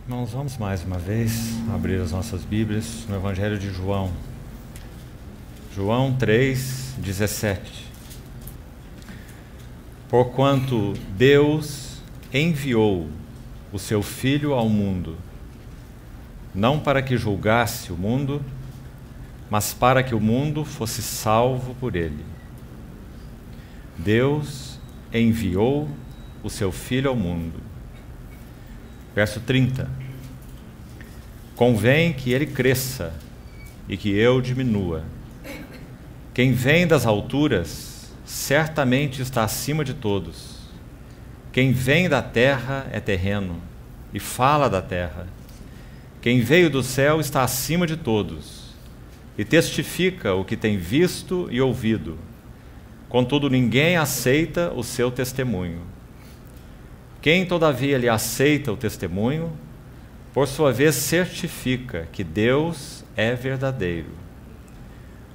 Irmãos, vamos mais uma vez abrir as nossas Bíblias no Evangelho de João. João 3:17. Porquanto Deus enviou o seu Filho ao mundo, não para que julgasse o mundo, mas para que o mundo fosse salvo por ele. Deus enviou o seu Filho ao mundo. Verso 30. Convém que ele cresça e que eu diminua. Quem vem das alturas certamente está acima de todos. Quem vem da terra é terreno e fala da terra. Quem veio do céu está acima de todos e testifica o que tem visto e ouvido. Contudo, ninguém aceita o seu testemunho. Quem, todavia, lhe aceita o testemunho, por sua vez certifica que Deus é verdadeiro.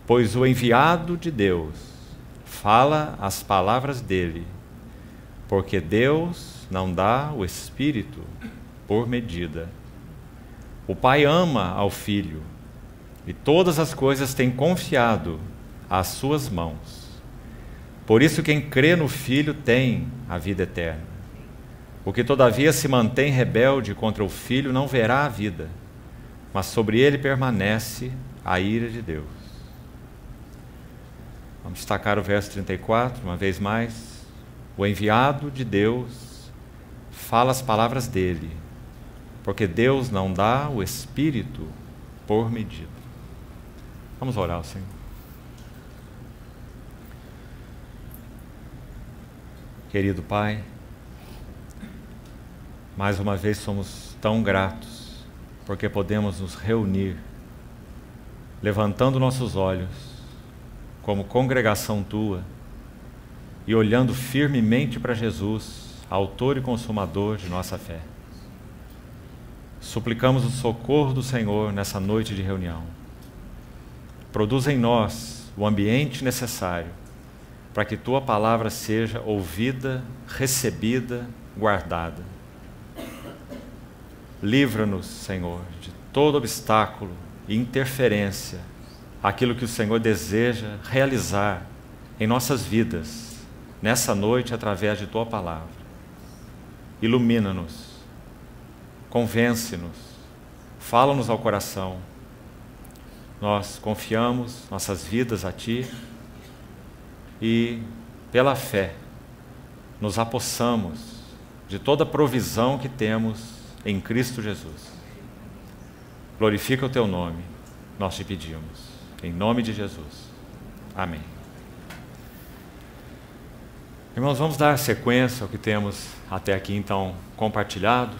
Pois o enviado de Deus fala as palavras dele, porque Deus não dá o Espírito por medida. O Pai ama ao Filho, e todas as coisas tem confiado às suas mãos. Por isso quem crê no Filho tem a vida eterna. O que todavia se mantém rebelde contra o Filho não verá a vida, mas sobre ele permanece a ira de Deus. Vamos destacar o verso 34, uma vez mais. O enviado de Deus fala as palavras dele, porque Deus não dá o Espírito por medida. Vamos orar ao Senhor. Querido Pai, mais uma vez somos tão gratos porque podemos nos reunir, levantando nossos olhos como congregação Tua e olhando firmemente para Jesus, autor e consumador de nossa fé. Suplicamos o socorro do Senhor nessa noite de reunião. Produza em nós o ambiente necessário para que Tua palavra seja ouvida, recebida, guardada. Livra-nos, Senhor, de todo obstáculo e interferência, aquilo que o Senhor deseja realizar em nossas vidas, nessa noite, através de Tua palavra. Ilumina-nos, convence-nos, fala-nos ao coração. Nós confiamos nossas vidas a Ti e, pela fé, nos apossamos de toda provisão que temos em Cristo Jesus. Glorifica o Teu nome, nós te pedimos, em nome de Jesus. Amém. Irmãos, vamos dar sequência ao que temos até aqui então compartilhado,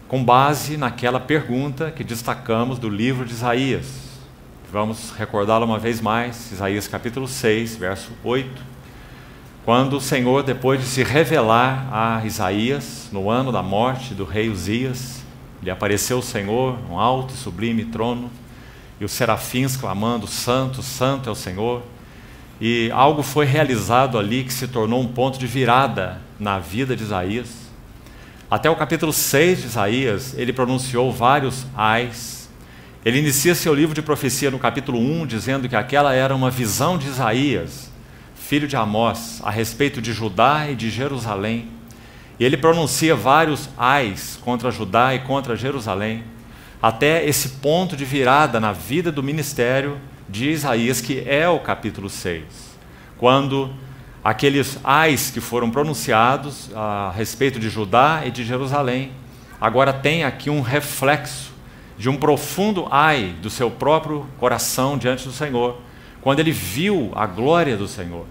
com base naquela pergunta que destacamos do livro de Isaías. Vamos recordá-la uma vez mais, Isaías capítulo 6, verso 8. Quando o Senhor, depois de se revelar a Isaías, no ano da morte do rei Uzias, lhe apareceu o Senhor num alto e sublime trono, e os serafins clamando, Santo, Santo é o Senhor, e algo foi realizado ali que se tornou um ponto de virada na vida de Isaías. Até o capítulo 6 de Isaías, ele pronunciou vários ais. Ele inicia seu livro de profecia no capítulo 1, dizendo que aquela era uma visão de Isaías, filho de Amós, a respeito de Judá e de Jerusalém. E ele pronuncia vários ais contra Judá e contra Jerusalém, até esse ponto de virada na vida do ministério de Isaías, que é o capítulo 6, quando aqueles ais que foram pronunciados a respeito de Judá e de Jerusalém, agora tem aqui um reflexo de um profundo ai do seu próprio coração diante do Senhor, quando ele viu a glória do Senhor.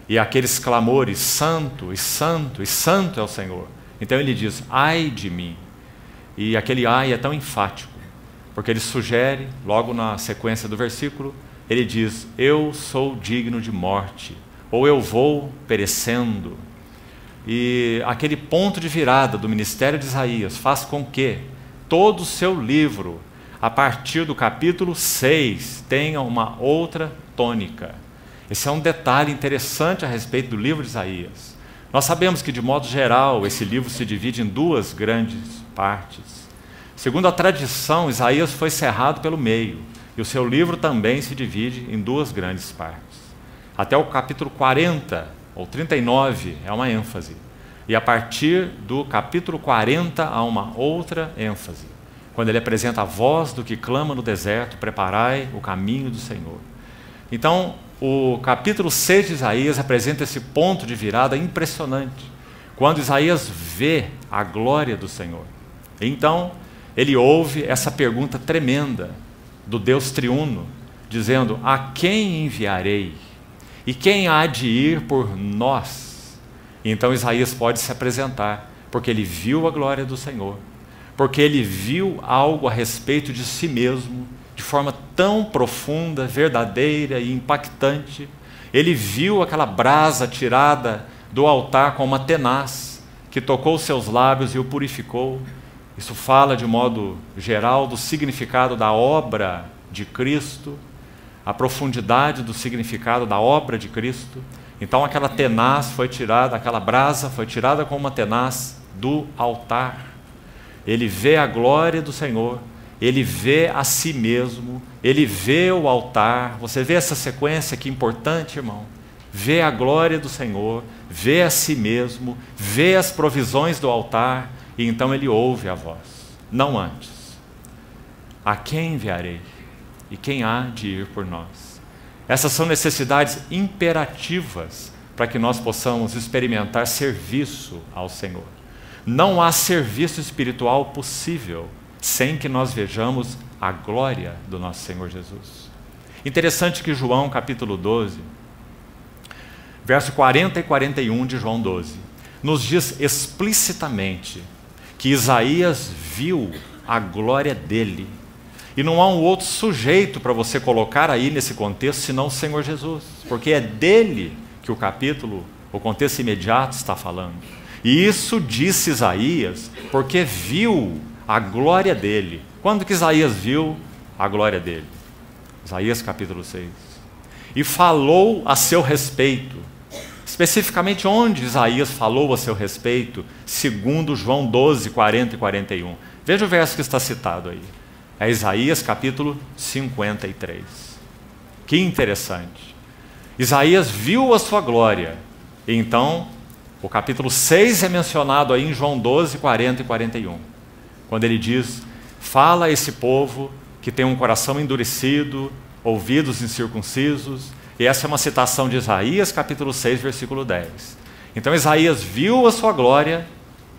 E aqueles clamores, santo, e santo, e santo é o Senhor. Então ele diz, ai de mim. E aquele ai é tão enfático, porque ele sugere, logo na sequência do versículo, ele diz, eu sou digno de morte, ou eu vou perecendo. E aquele ponto de virada do ministério de Isaías faz com que todo o seu livro, a partir do capítulo 6, tenha uma outra tônica. Esse é um detalhe interessante a respeito do livro de Isaías. Nós sabemos que, de modo geral, esse livro se divide em duas grandes partes. Segundo a tradição, Isaías foi cerrado pelo meio, e o seu livro também se divide em duas grandes partes. Até o capítulo 40, ou 39, é uma ênfase. E a partir do capítulo 40 há uma outra ênfase, quando ele apresenta a voz do que clama no deserto: preparai o caminho do Senhor. Então, o capítulo 6 de Isaías apresenta esse ponto de virada impressionante, quando Isaías vê a glória do Senhor. Então, ele ouve essa pergunta tremenda do Deus triuno, dizendo: a quem enviarei? E quem há de ir por nós? Então Isaías pode se apresentar, porque ele viu a glória do Senhor, porque ele viu algo a respeito de si mesmo, de forma tão profunda, verdadeira e impactante. Ele viu aquela brasa tirada do altar com uma tenaz, que tocou seus lábios e o purificou. Isso fala de modo geral do significado da obra de Cristo, a profundidade do significado da obra de Cristo. Então aquela tenaz foi tirada, aquela brasa foi tirada com uma tenaz do altar. Ele vê a glória do Senhor, ele vê a si mesmo, ele vê o altar. Você vê essa sequência que importante, irmão? Vê a glória do Senhor, vê a si mesmo, vê as provisões do altar, e então ele ouve a voz, não antes. A quem enviarei? E quem há de ir por nós? Essas são necessidades imperativas para que nós possamos experimentar serviço ao Senhor. Não há serviço espiritual possível sem que nós vejamos a glória do nosso Senhor Jesus. Interessante que João capítulo 12, verso 40 e 41 de João 12, nos diz explicitamente que Isaías viu a glória dele. E não há um outro sujeito para você colocar aí nesse contexto senão o Senhor Jesus, porque é dele que o contexto imediato está falando. E isso disse Isaías porque viu a glória dele. Quando que Isaías viu a glória dele? Isaías capítulo 6. E falou a seu respeito. Especificamente onde Isaías falou a seu respeito, segundo João 12, 40 e 41. Veja o verso que está citado aí. É Isaías capítulo 53. Que interessante. Isaías viu a sua glória. E então, o capítulo 6 é mencionado aí em João 12, 40 e 41. Quando ele diz: fala a esse povo que tem um coração endurecido, ouvidos incircuncisos. E essa é uma citação de Isaías capítulo 6, versículo 10. Então Isaías viu a sua glória,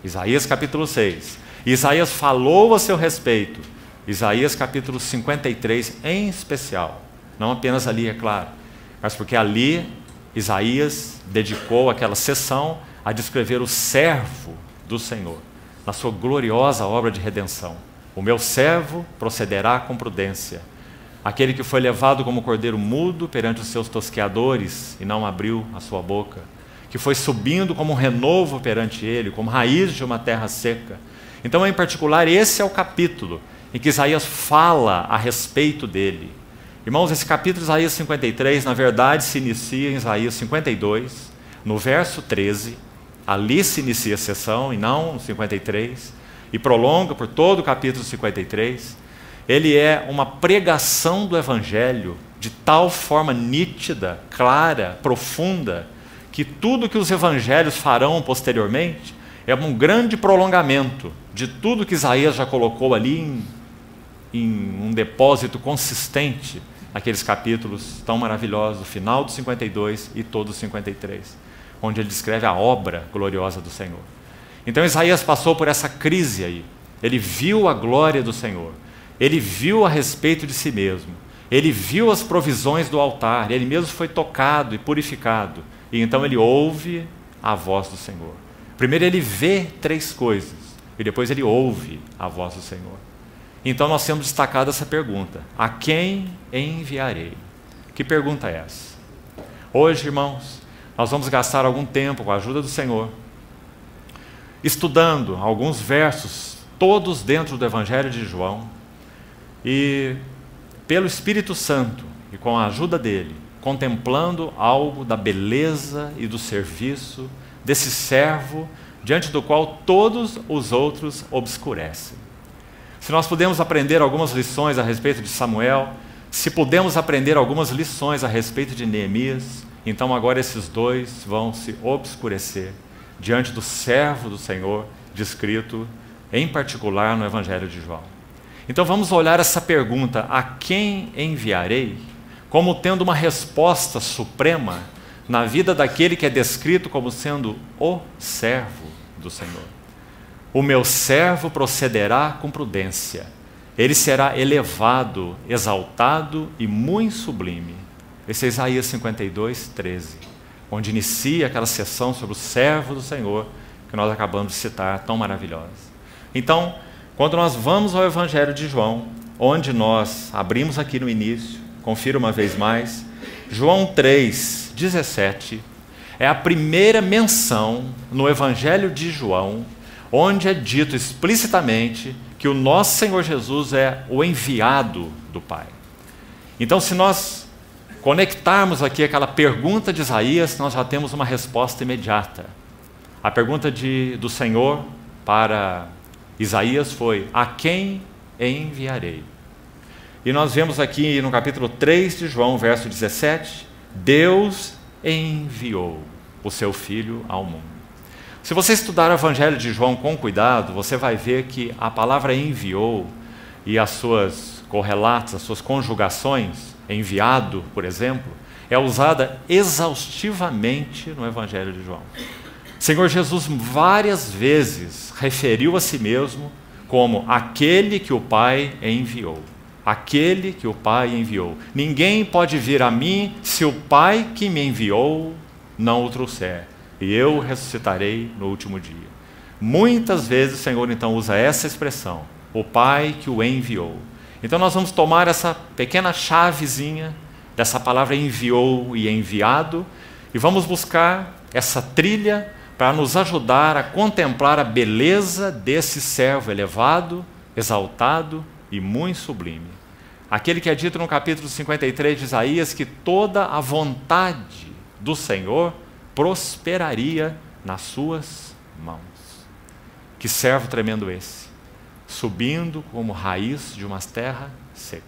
Isaías capítulo 6. E Isaías falou a seu respeito, Isaías capítulo 53 em especial. Não apenas ali, é claro, mas porque ali Isaías dedicou aquela sessão a descrever o servo do Senhor, na sua gloriosa obra de redenção. O meu servo procederá com prudência. Aquele que foi levado como cordeiro mudo perante os seus tosqueadores e não abriu a sua boca, que foi subindo como um renovo perante ele, como raiz de uma terra seca. Então, em particular, esse é o capítulo em que Isaías fala a respeito dele. Irmãos, esse capítulo de Isaías 53, na verdade, se inicia em Isaías 52, no verso 13. Ali se inicia a sessão, e não no 53, e prolonga por todo o capítulo 53. Ele é uma pregação do Evangelho de tal forma nítida, clara, profunda, que tudo que os Evangelhos farão posteriormente é um grande prolongamento de tudo que Isaías já colocou ali em um depósito consistente, naqueles capítulos tão maravilhosos, do final do 52 e todo o 53, onde ele descreve a obra gloriosa do Senhor. Então Isaías passou por essa crise aí. Ele viu a glória do Senhor. Ele viu a respeito de si mesmo. Ele viu as provisões do altar. Ele mesmo foi tocado e purificado. E então ele ouve a voz do Senhor. Primeiro ele vê três coisas. E depois ele ouve a voz do Senhor. Então nós temos destacado essa pergunta: a quem enviarei? Que pergunta é essa? Hoje, irmãos, nós vamos gastar algum tempo, com a ajuda do Senhor, estudando alguns versos, todos dentro do Evangelho de João, e pelo Espírito Santo e com a ajuda dele, contemplando algo da beleza e do serviço desse servo diante do qual todos os outros obscurecem. se nós pudemos aprender algumas lições a respeito de Samuel, se pudemos aprender algumas lições a respeito de Neemias, então agora esses dois vão se obscurecer diante do servo do Senhor, descrito em particular no Evangelho de João. Então vamos olhar essa pergunta, a quem enviarei, como tendo uma resposta suprema na vida daquele que é descrito como sendo o servo do Senhor. O meu servo procederá com prudência, ele será elevado, exaltado e muito sublime. Esse é Isaías 52, 13, onde inicia aquela sessão sobre o servo do Senhor, que nós acabamos de citar, tão maravilhosa. Então, quando nós vamos ao Evangelho de João, onde nós abrimos aqui no início, confira uma vez mais, João 3, 17, é a primeira menção no Evangelho de João, onde é dito explicitamente que o nosso Senhor Jesus é o enviado do Pai. Então, se nós conectarmos aqui aquela pergunta de Isaías, nós já temos uma resposta imediata. A pergunta do Senhor para Isaías foi: a quem enviarei? E nós vemos aqui no capítulo 3 de João, verso 17, Deus enviou o seu Filho ao mundo. Se você estudar o Evangelho de João com cuidado, você vai ver que a palavra enviou e as suas correlatos, as suas conjugações, enviado, por exemplo, é usada exaustivamente no Evangelho de João. O Senhor Jesus várias vezes referiu a si mesmo como aquele que o Pai enviou. Aquele que o Pai enviou. Ninguém pode vir a mim se o Pai que me enviou não o trouxer, e eu ressuscitarei no último dia. Muitas vezes o Senhor então usa essa expressão, o Pai que o enviou. Então nós vamos tomar essa pequena chavezinha dessa palavra enviou e enviado e vamos buscar essa trilha para nos ajudar a contemplar a beleza desse servo elevado, exaltado e muito sublime. Aquele que é dito no capítulo 53 de Isaías que toda a vontade do Senhor prosperaria nas suas mãos. Que servo tremendo esse, subindo como raiz de uma terra seca.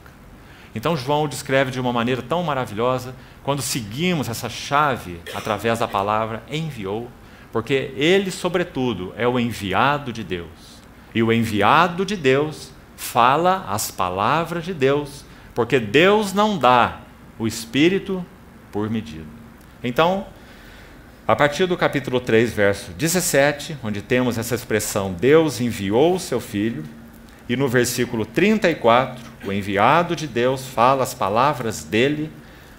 Então João o descreve de uma maneira tão maravilhosa, quando seguimos essa chave através da palavra enviou, porque ele, sobretudo, é o enviado de Deus. E o enviado de Deus fala as palavras de Deus, porque Deus não dá o Espírito por medida. Então, a partir do capítulo 3, verso 17, onde temos essa expressão, Deus enviou o seu Filho, e no versículo 34, o enviado de Deus fala as palavras dele,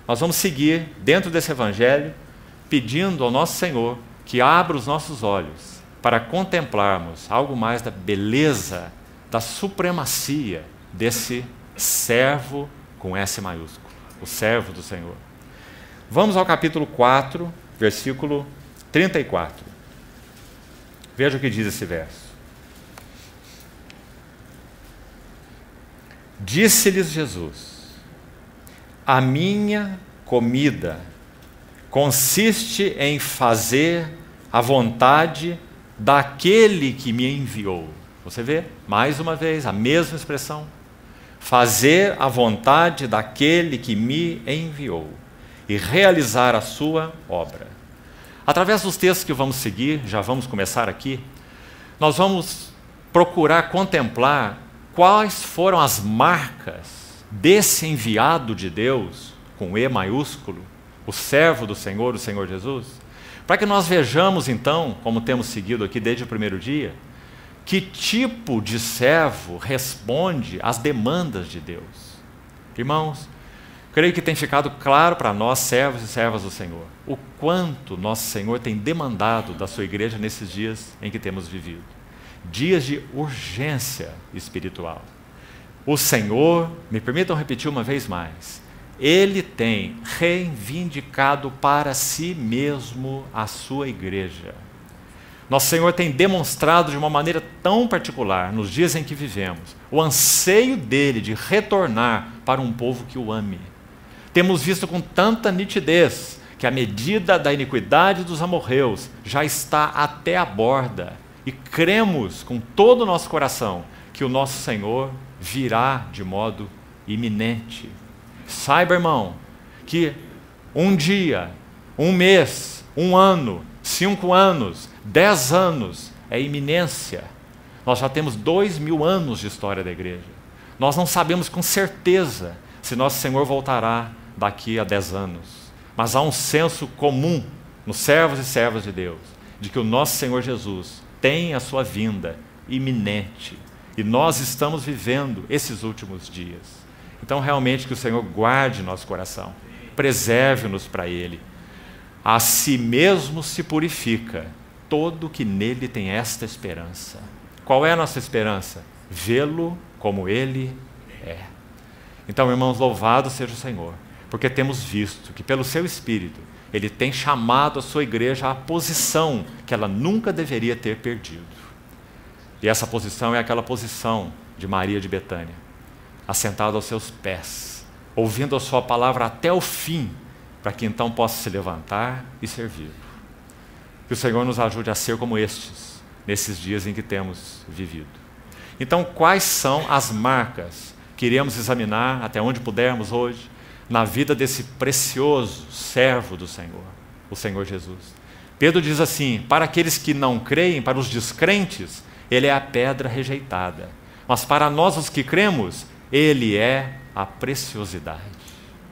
nós vamos seguir dentro desse evangelho, pedindo ao nosso Senhor que abra os nossos olhos para contemplarmos algo mais da beleza, da supremacia desse servo com S maiúsculo, o servo do Senhor. Vamos ao capítulo 4, versículo 34. Veja o que diz esse verso. Disse-lhes Jesus: a minha comida consiste em fazer a vontade daquele que me enviou. Você vê, mais uma vez, a mesma expressão. Fazer a vontade daquele que me enviou e realizar a sua obra. Através dos textos que vamos seguir, já vamos começar aqui, nós vamos procurar contemplar quais foram as marcas desse enviado de Deus, com E maiúsculo, o servo do Senhor, o Senhor Jesus, para que nós vejamos então, como temos seguido aqui desde o primeiro dia, que tipo de servo responde às demandas de Deus. Irmãos, creio que tem ficado claro para nós, servos e servas do Senhor, o quanto nosso Senhor tem demandado da sua igreja nesses dias em que temos vivido. Dias de urgência espiritual. O Senhor, me permitam repetir uma vez mais, Ele tem reivindicado para si mesmo a sua igreja. Nosso Senhor tem demonstrado de uma maneira tão particular, nos dias em que vivemos, o anseio dele de retornar para um povo que o ame. Temos visto com tanta nitidez que a medida da iniquidade dos amorreus já está até a borda, e cremos com todo o nosso coração que o nosso Senhor virá de modo iminente. Saiba, irmão, que um dia, um mês, um ano, 5 anos, 10 anos é iminência. Nós já temos 2000 anos de história da igreja. Nós não sabemos com certeza se nosso Senhor voltará daqui a 10 anos. Mas há um senso comum nos servos e servas de Deus, de que o nosso Senhor Jesus tem a sua vinda iminente. E nós estamos vivendo esses últimos dias. Então, realmente, que o Senhor guarde nosso coração, preserve-nos para Ele. A si mesmo se purifica todo que nele tem esta esperança. Qual é a nossa esperança? Vê-lo como Ele é. Então, irmãos, louvado seja o Senhor, porque temos visto que pelo seu Espírito, Ele tem chamado a sua igreja à posição que ela nunca deveria ter perdido. E essa posição é aquela posição de Maria de Betânia, assentada aos seus pés, ouvindo a sua palavra até o fim, para que então possa se levantar e servir. Que o Senhor nos ajude a ser como estes, nesses dias em que temos vivido. Então, quais são as marcas que iremos examinar, até onde pudermos hoje, na vida desse precioso servo do Senhor, o Senhor Jesus? Pedro diz assim: para aqueles que não creem, para os descrentes, Ele é a pedra rejeitada. Mas para nós, os que cremos, Ele é a preciosidade.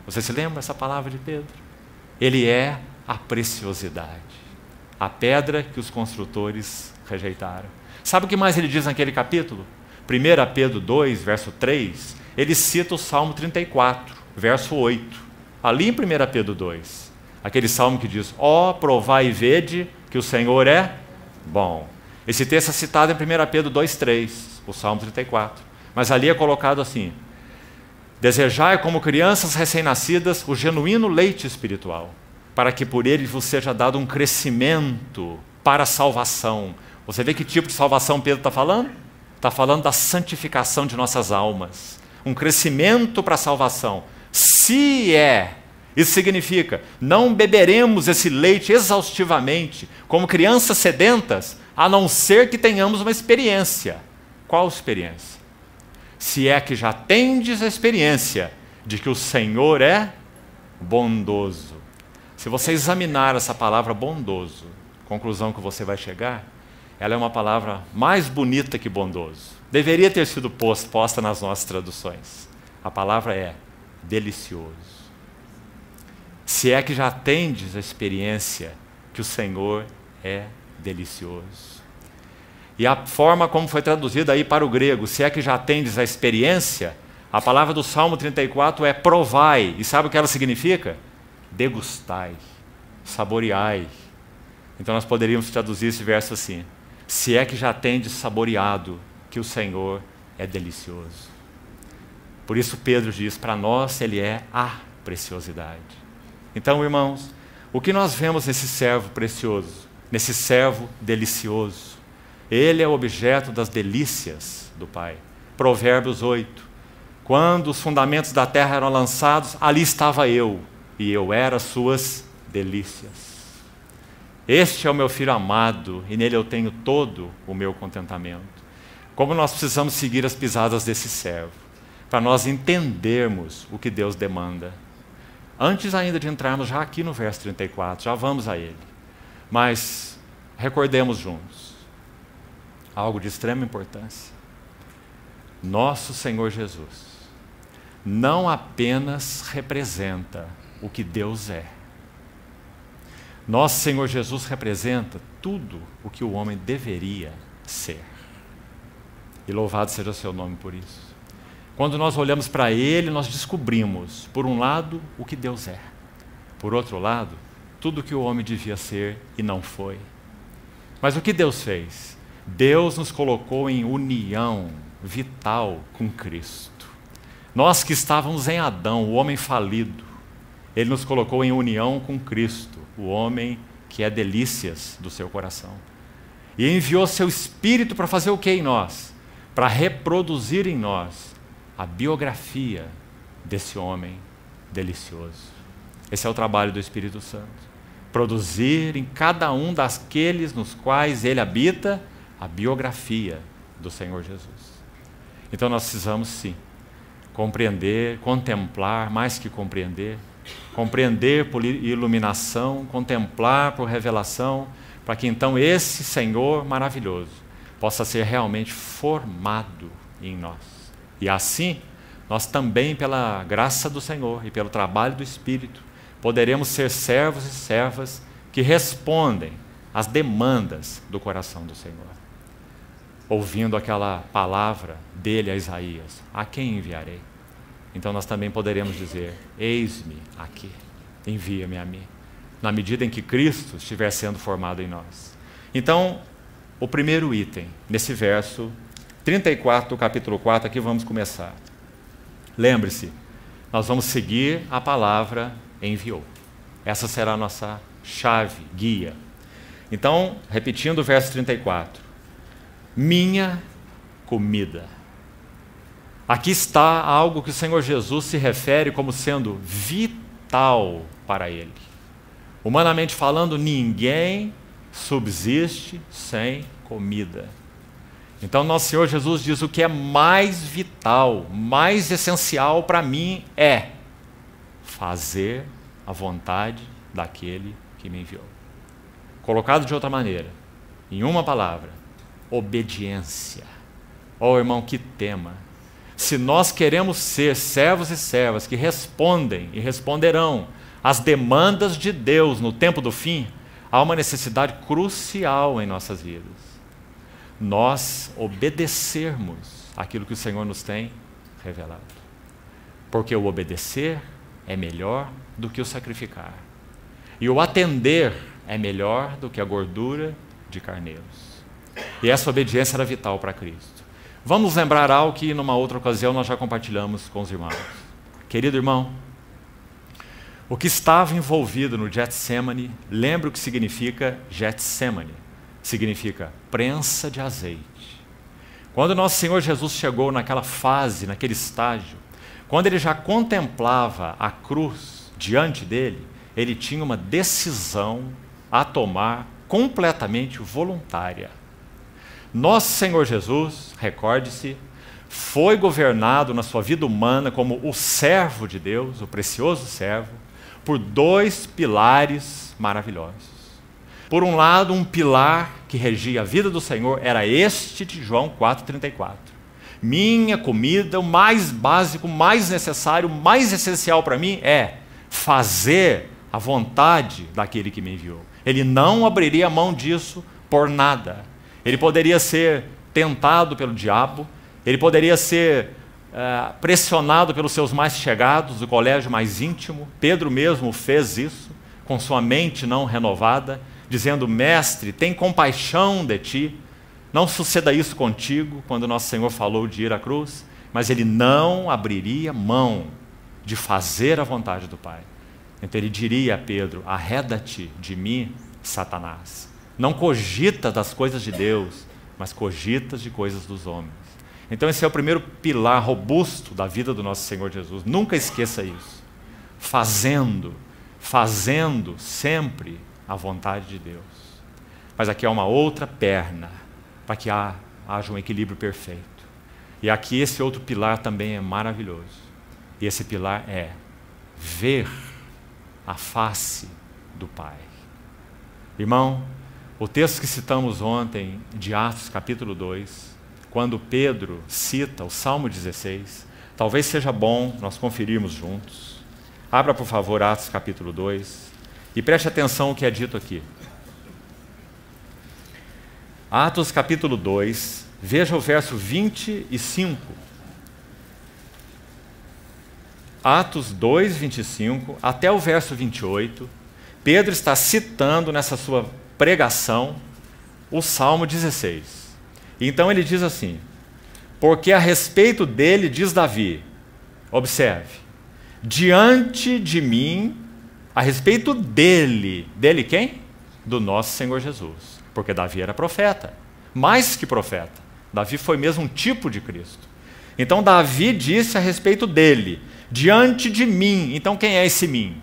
Você se lembra essa palavra de Pedro? Ele é a preciosidade. A pedra que os construtores rejeitaram. Sabe o que mais ele diz naquele capítulo? 1 Pedro 2, verso 3, ele cita o Salmo 34, verso 8. Ali em 1 Pedro 2, aquele salmo que diz: ó, provai e vede que o Senhor é bom. Esse texto é citado em 1 Pedro 2, 3, o Salmo 34. Mas ali é colocado assim: desejai como crianças recém-nascidas o genuíno leite espiritual, para que por ele vos seja dado um crescimento para a salvação. Você vê que tipo de salvação Pedro está falando? Está falando da santificação de nossas almas. Um crescimento para a salvação. Isso significa, não beberemos esse leite exaustivamente, como crianças sedentas, a não ser que tenhamos uma experiência. Qual experiência? Se é que já tendes a experiência de que o Senhor é bondoso. Se você examinar essa palavra bondoso, conclusão que você vai chegar, ela é uma palavra mais bonita que bondoso. Deveria ter sido posta nas nossas traduções. A palavra é delicioso. Se é que já tendes a experiência que o Senhor é delicioso. E a forma como foi traduzida aí para o grego, se é que já tendes a experiência, a palavra do Salmo 34 é provai. E sabe o que ela significa? Degustai, saboreai. Então nós poderíamos traduzir esse verso assim: se é que já tendes saboreado que o Senhor é delicioso. Por isso Pedro diz, para nós Ele é a preciosidade. Então, irmãos, o que nós vemos nesse servo precioso, nesse servo delicioso? Ele é o objeto das delícias do Pai. Provérbios 8. Quando os fundamentos da terra eram lançados, ali estava eu, e eu era as suas delícias. Este é o meu filho amado, e nele eu tenho todo o meu contentamento. Como nós precisamos seguir as pisadas desse servo, para nós entendermos o que Deus demanda. Antes ainda de entrarmos já aqui no verso 34, já vamos a ele. Mas recordemos juntos algo de extrema importância. Nosso Senhor Jesus não apenas representa o que Deus é. Nosso Senhor Jesus representa tudo o que o homem deveria ser. E louvado seja o seu nome por isso. Quando nós olhamos para Ele, nós descobrimos, por um lado, o que Deus é. Por outro lado, tudo o que o homem devia ser e não foi. Mas o que Deus fez? Deus nos colocou em união vital com Cristo. Nós que estávamos em Adão, o homem falido, Ele nos colocou em união com Cristo, o homem que é delícias do seu coração. E enviou seu Espírito para fazer o que em nós? Para reproduzir em nós a biografia desse homem delicioso. Esse é o trabalho do Espírito Santo. Produzir em cada um daqueles nos quais Ele habita a biografia do Senhor Jesus. Então nós precisamos sim compreender, contemplar, mais que compreender por iluminação, contemplar por revelação, para que então esse Senhor maravilhoso possa ser realmente formado em nós. E assim, nós também, pela graça do Senhor e pelo trabalho do Espírito, poderemos ser servos e servas que respondem às demandas do coração do Senhor. Ouvindo aquela palavra dele a Isaías: a quem enviarei? Então nós também poderemos dizer: eis-me aqui, envia-me a mim, na medida em que Cristo estiver sendo formado em nós. Então, o primeiro item, nesse verso 34 do capítulo 4, aqui vamos começar. Lembre-se, nós vamos seguir a palavra enviou. Essa será a nossa chave, guia. Então, repetindo o verso 34. Minha comida. Aqui está algo que o Senhor Jesus se refere como sendo vital para ele. Humanamente falando, ninguém subsiste sem comida. Então, nosso Senhor Jesus diz: o que é mais vital, mais essencial para mim é fazer a vontade daquele que me enviou. Colocado de outra maneira, em uma palavra: obediência. Oh, irmão, que tema! Se nós queremos ser servos e servas que respondem e responderão às demandas de Deus no tempo do fim, há uma necessidade crucial em nossas vidas: nós obedecermos aquilo que o Senhor nos tem revelado. Porque o obedecer é melhor do que o sacrificar. E o atender é melhor do que a gordura de carneiros. E essa obediência era vital para Cristo. Vamos lembrar algo que numa outra ocasião nós já compartilhamos com os irmãos. Querido irmão, o que estava envolvido no Getsemane, lembra o que significa Getsemane? Significa prensa de azeite. Quando nosso Senhor Jesus chegou naquela fase, naquele estágio, quando ele já contemplava a cruz diante dele, ele tinha uma decisão a tomar completamente voluntária. Nosso Senhor Jesus, recorde-se, foi governado na sua vida humana como o servo de Deus, o precioso servo, por dois pilares maravilhosos. Por um lado, um pilar que regia a vida do Senhor era este de João 4,34. Minha comida, o mais básico, o mais necessário, o mais essencial para mim é fazer a vontade daquele que me enviou. Ele não abriria mão disso por nada. Ele poderia ser tentado pelo diabo, ele poderia ser pressionado pelos seus mais chegados, do colégio mais íntimo. Pedro mesmo fez isso, com sua mente não renovada, dizendo: mestre, tem compaixão de ti, não suceda isso contigo, quando nosso Senhor falou de ir à cruz, mas ele não abriria mão de fazer a vontade do Pai. Então ele diria a Pedro: arreda-te de mim, Satanás. Não cogita das coisas de Deus, mas cogitas de coisas dos homens. Então esse é o primeiro pilar robusto da vida do nosso Senhor Jesus. Nunca esqueça isso. Fazendo sempre a vontade de Deus. Mas aqui há uma outra perna, para que haja um equilíbrio perfeito. E aqui esse outro pilar também é maravilhoso. E esse pilar é ver a face do Pai. Irmão, o texto que citamos ontem, de Atos capítulo 2, quando Pedro cita o Salmo 16, talvez seja bom nós conferirmos juntos. Abra, por favor, Atos capítulo 2 e preste atenção ao que é dito aqui. Atos capítulo 2, veja o verso 25. Atos 2, 25, até o verso 28, Pedro está citando nessa sua pregação o Salmo 16. Então ele diz assim: porque a respeito dele diz Davi, observe, diante de mim, a respeito dele quem? Do nosso Senhor Jesus, porque Davi era profeta, mais que profeta, Davi foi mesmo um tipo de Cristo. Então Davi disse a respeito dele, diante de mim. Então quem é esse mim?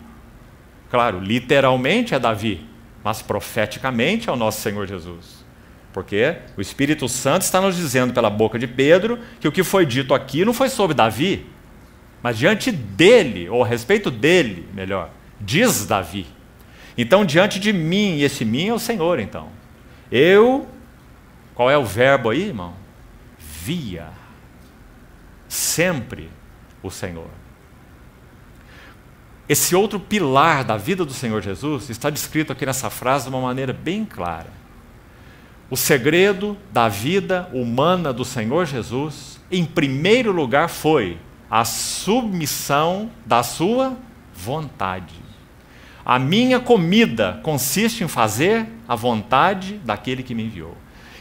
Claro, literalmente é Davi, mas profeticamente é o nosso Senhor Jesus. Porque o Espírito Santo está nos dizendo pela boca de Pedro que o que foi dito aqui não foi sobre Davi, mas diante dele, ou a respeito dele, melhor, diz Davi. Então, diante de mim, e esse mim é o Senhor, então. Qual é o verbo aí, irmão? Via sempre o Senhor. Esse outro pilar da vida do Senhor Jesus está descrito aqui nessa frase de uma maneira bem clara. O segredo da vida humana do Senhor Jesus, em primeiro lugar, foi a submissão da sua vontade. A minha comida consiste em fazer a vontade daquele que me enviou.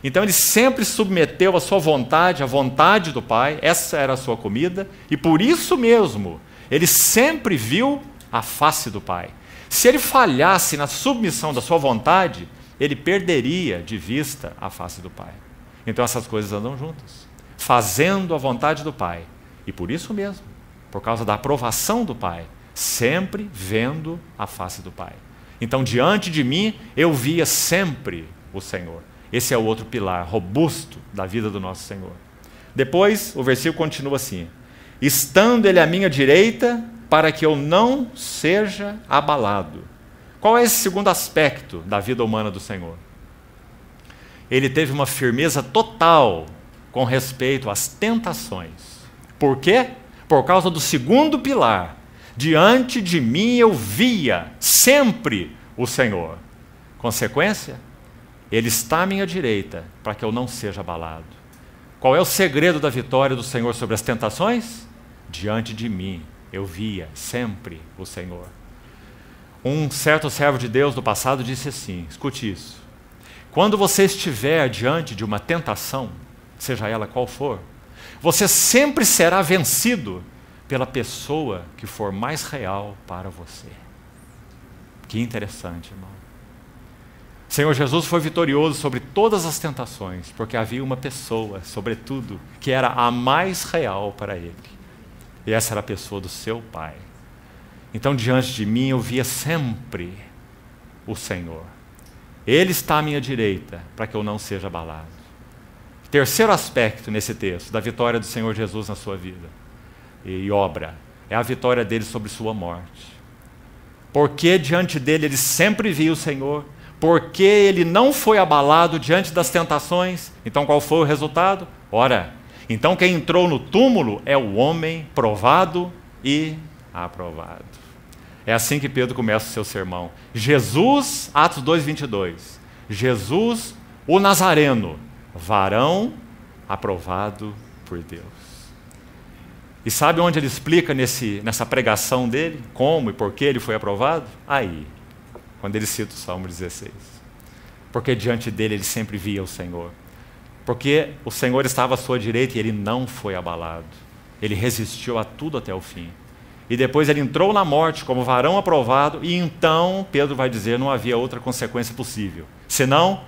Então ele sempre submeteu a sua vontade, à vontade do Pai, essa era a sua comida, e por isso mesmo, ele sempre viu a face do Pai. Se ele falhasse na submissão da sua vontade, ele perderia de vista a face do Pai. Então essas coisas andam juntas, fazendo a vontade do Pai. E por isso mesmo, por causa da aprovação do Pai, sempre vendo a face do Pai. Então diante de mim, eu via sempre o Senhor. Esse é o outro pilar robusto da vida do nosso Senhor. Depois, o versículo continua assim: estando ele à minha direita, para que eu não seja abalado. Qual é esse segundo aspecto da vida humana do Senhor? Ele teve uma firmeza total com respeito às tentações. Por quê? Por causa do segundo pilar. Diante de mim eu via sempre o Senhor. Consequência? Ele está à minha direita para que eu não seja abalado. Qual é o segredo da vitória do Senhor sobre as tentações? Diante de mim eu via sempre o Senhor. Um certo servo de Deus do passado disse assim, escute isso: quando você estiver diante de uma tentação, seja ela qual for, você sempre será vencido pela pessoa que for mais real para você. Que interessante, irmão. O Senhor Jesus foi vitorioso sobre todas as tentações, porque havia uma pessoa, sobretudo, que era a mais real para ele. E essa era a pessoa do seu Pai. Então, diante de mim, eu via sempre o Senhor. Ele está à minha direita, para que eu não seja abalado. Terceiro aspecto nesse texto, da vitória do Senhor Jesus na sua vida e obra, é a vitória dele sobre sua morte. Porque diante dele ele sempre via o Senhor, porque ele não foi abalado diante das tentações. Então, qual foi o resultado? Ora, então quem entrou no túmulo é o homem provado e aprovado. É assim que Pedro começa o seu sermão. Jesus, Atos 2:22. Jesus, o Nazareno, varão aprovado por Deus. E sabe onde ele explica nessa pregação dele, como e por que ele foi aprovado? Aí, quando ele cita o Salmo 16. Porque diante dele ele sempre via o Senhor. Porque o Senhor estava à sua direita e ele não foi abalado. Ele resistiu a tudo até o fim. E depois ele entrou na morte como varão aprovado, e então, Pedro vai dizer, não havia outra consequência possível. Senão,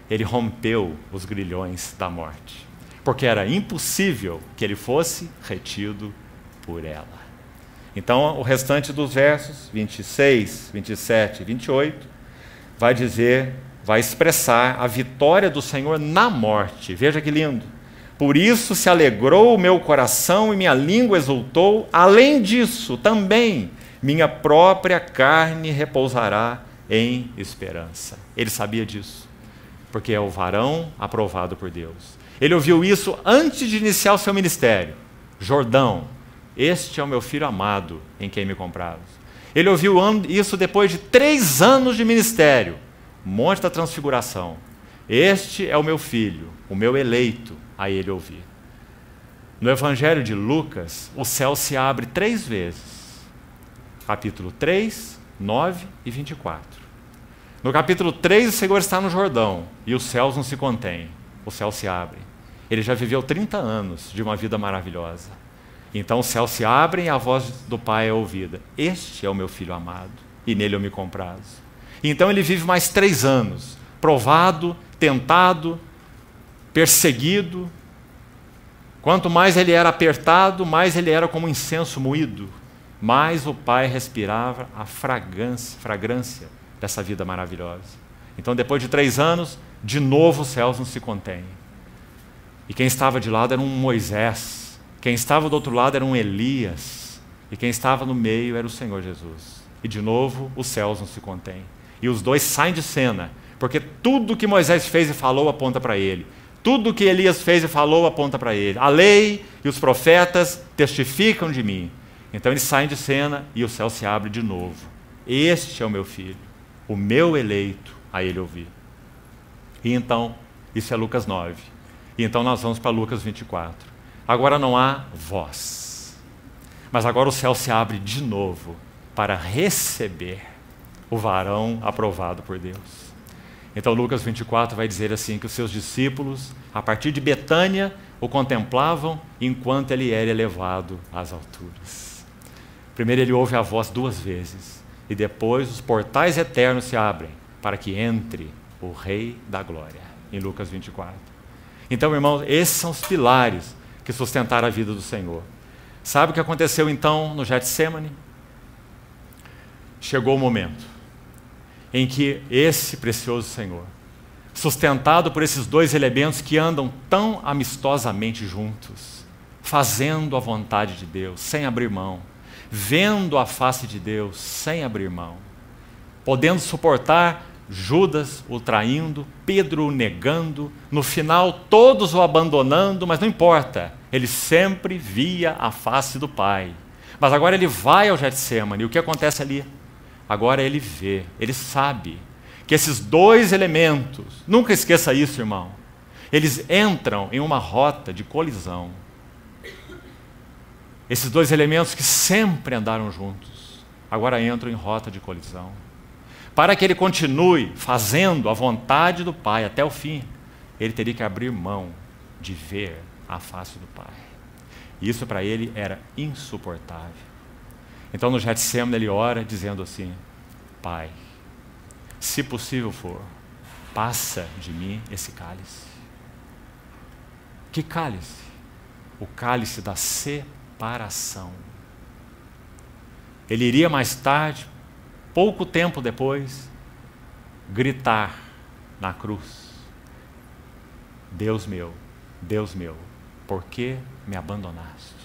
ele rompeu os grilhões da morte. Porque era impossível que ele fosse retido por ela. Então, o restante dos versos, 26, 27 e 28, vai dizer, vai expressar a vitória do Senhor na morte. Veja que lindo. Por isso se alegrou o meu coração e minha língua exultou. Além disso, também minha própria carne repousará em esperança. Ele sabia disso, porque é o varão aprovado por Deus. Ele ouviu isso antes de iniciar o seu ministério. Jordão, este é o meu filho amado, em quem me comprazo. Ele ouviu isso depois de 3 anos de ministério. Monte da Transfiguração. Este é o meu filho, o meu eleito, a ele ouvir. No Evangelho de Lucas, o céu se abre 3 vezes. Capítulo 3, 9 e 24. No capítulo 3, o Senhor está no Jordão e os céus não se contêm. O céu se abre. Ele já viveu 30 anos de uma vida maravilhosa. Então os céus se abrem e a voz do Pai é ouvida. Este é o meu filho amado e nele eu me comprazo. Então ele vive mais 3 anos, provado, tentado, perseguido. Quanto mais ele era apertado, mais ele era como incenso moído. Mais o Pai respirava a fragrância dessa vida maravilhosa. Então, depois de 3 anos, De novo os céus não se contêm. E quem estava de lado era um Moisés. Quem estava do outro lado era um Elias. E quem estava no meio era o Senhor Jesus. E de novo os céus não se contêm. E os dois saem de cena, porque tudo que Moisés fez e falou aponta para ele. Tudo que Elias fez e falou aponta para ele. A lei e os profetas testificam de mim. Então eles saem de cena e o céu se abre de novo. Este é o meu filho, o meu eleito, a ele ouvir. E então, isso é Lucas 9. E então nós vamos para Lucas 24. Agora não há voz. Mas agora o céu se abre de novo para receber o varão aprovado por Deus. Então Lucas 24 vai dizer assim, que os seus discípulos, a partir de Betânia, o contemplavam enquanto ele era elevado às alturas. Primeiro ele ouve a voz 2 vezes, e depois os portais eternos se abrem para que entre o Rei da Glória, em Lucas 24. Então, irmãos, esses são os pilares que sustentaram a vida do Senhor. Sabe o que aconteceu então no Getsemane? Chegou o momento em que esse precioso Senhor, sustentado por esses 2 elementos que andam tão amistosamente juntos, fazendo a vontade de Deus, sem abrir mão, vendo a face de Deus, sem abrir mão, podendo suportar Judas o traindo, Pedro o negando, no final todos o abandonando, mas não importa, ele sempre via a face do Pai. Mas agora ele vai ao Getsemane, e o que acontece ali? Agora ele vê, ele sabe que esses 2 elementos, nunca esqueça isso, irmão, eles entram em uma rota de colisão. Esses 2 elementos que sempre andaram juntos, agora entram em rota de colisão. Para que ele continue fazendo a vontade do Pai até o fim, ele teria que abrir mão de ver a face do Pai. E isso para ele era insuportável. Então no Getsemane ele ora dizendo assim, Pai, se possível for, passa de mim esse cálice. Que cálice? O cálice da separação. Ele iria mais tarde, pouco tempo depois, gritar na cruz, Deus meu, por que me abandonaste?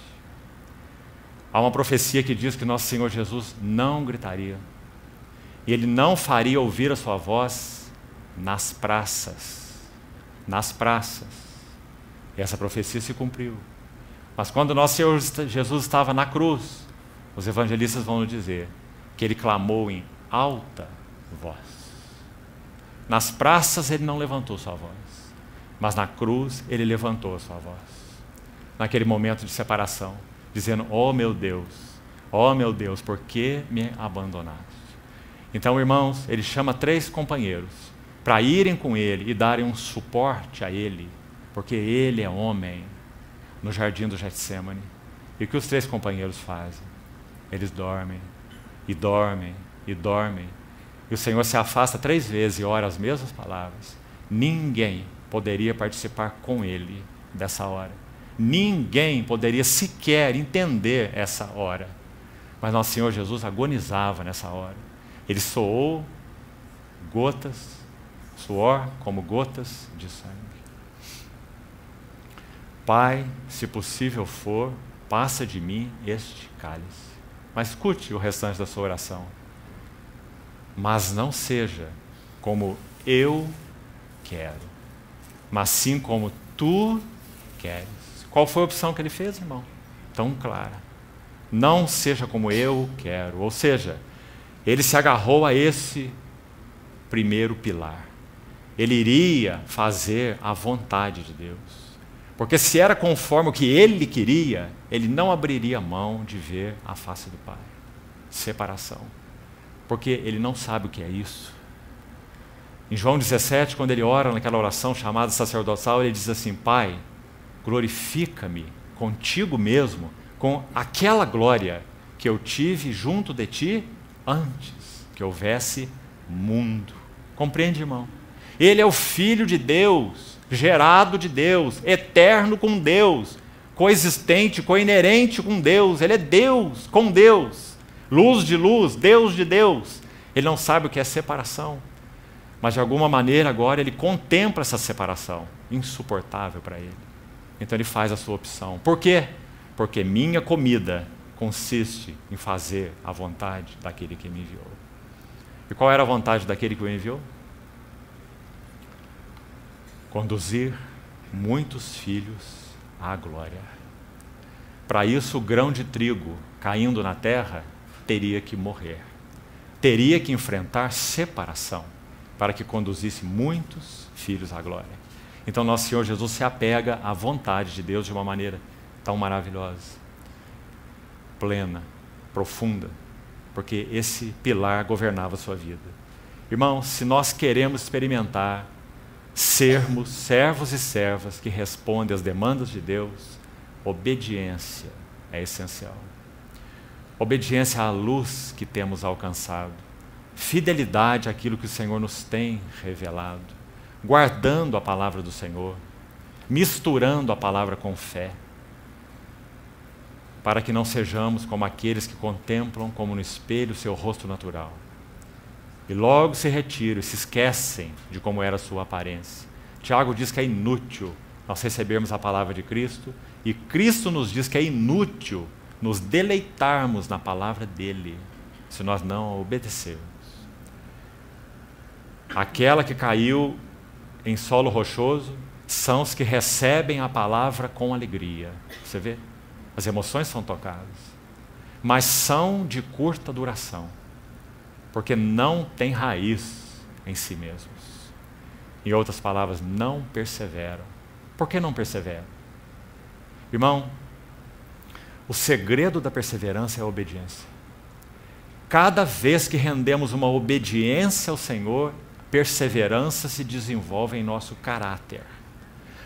Há uma profecia que diz que nosso Senhor Jesus não gritaria. E Ele não faria ouvir a sua voz nas praças. Nas praças. E essa profecia se cumpriu. Mas quando nosso Senhor Jesus estava na cruz, os evangelistas vão nos dizer que Ele clamou em alta voz. Nas praças Ele não levantou sua voz. Mas na cruz Ele levantou a sua voz. Naquele momento de separação. Dizendo, oh meu Deus, por que me abandonaste? Então, irmãos, ele chama 3 companheiros para irem com ele e darem um suporte a ele, porque ele é homem, no jardim do Getsemane. E o que os 3 companheiros fazem? Eles dormem, e dormem, e dormem. E o Senhor se afasta 3 vezes e ora as mesmas palavras. Ninguém poderia participar com ele dessa hora. Ninguém poderia sequer entender essa hora. Mas nosso Senhor Jesus agonizava nessa hora. Ele soou suor como gotas de sangue. Pai, se possível for, passa de mim este cálice. Mas escute o restante da sua oração. Mas não seja como eu quero, mas sim como tu queres. Qual foi a opção que ele fez, irmão? Tão clara. Não seja como eu quero. Ou seja, ele se agarrou a esse primeiro pilar. Ele iria fazer a vontade de Deus. Porque se era conforme o que ele queria, ele não abriria mão de ver a face do Pai. Separação. Porque ele não sabe o que é isso. Em João 17, quando ele ora naquela oração chamada sacerdotal, ele diz assim, Pai, glorifica-me contigo mesmo, com aquela glória que eu tive junto de ti antes que houvesse mundo. Compreende, irmão? Ele é o Filho de Deus, gerado de Deus, eterno com Deus, coexistente, coinerente com Deus. Ele é Deus com Deus, luz de luz, Deus de Deus. Ele não sabe o que é separação. Mas de alguma maneira agora ele contempla essa separação, insuportável para ele. Então ele faz a sua opção. Por quê? Porque minha comida consiste em fazer a vontade daquele que me enviou. E qual era a vontade daquele que o enviou? Conduzir muitos filhos à glória. Para isso, o grão de trigo caindo na terra teria que morrer. Teria que enfrentar separação para que conduzisse muitos filhos à glória. Então, nosso Senhor Jesus se apega à vontade de Deus de uma maneira tão maravilhosa, plena, profunda, porque esse pilar governava a sua vida. Irmãos, se nós queremos experimentar sermos servos e servas que respondem às demandas de Deus, obediência é essencial. Obediência à luz que temos alcançado, fidelidade àquilo que o Senhor nos tem revelado, guardando a palavra do Senhor, misturando a palavra com fé, para que não sejamos como aqueles que contemplam como no espelho o seu rosto natural, e logo se retiram e se esquecem de como era a sua aparência. Tiago diz que é inútil nós recebermos a palavra de Cristo, e Cristo nos diz que é inútil nos deleitarmos na palavra dele, se nós não a obedecermos. Aquela que caiu em solo rochoso são os que recebem a palavra com alegria. Você vê? As emoções são tocadas, mas são de curta duração, porque não têm raiz em si mesmos. Em outras palavras, não perseveram. Por que não perseveram? Irmão, o segredo da perseverança é a obediência. Cada vez que rendemos uma obediência ao Senhor, perseverança se desenvolve em nosso caráter.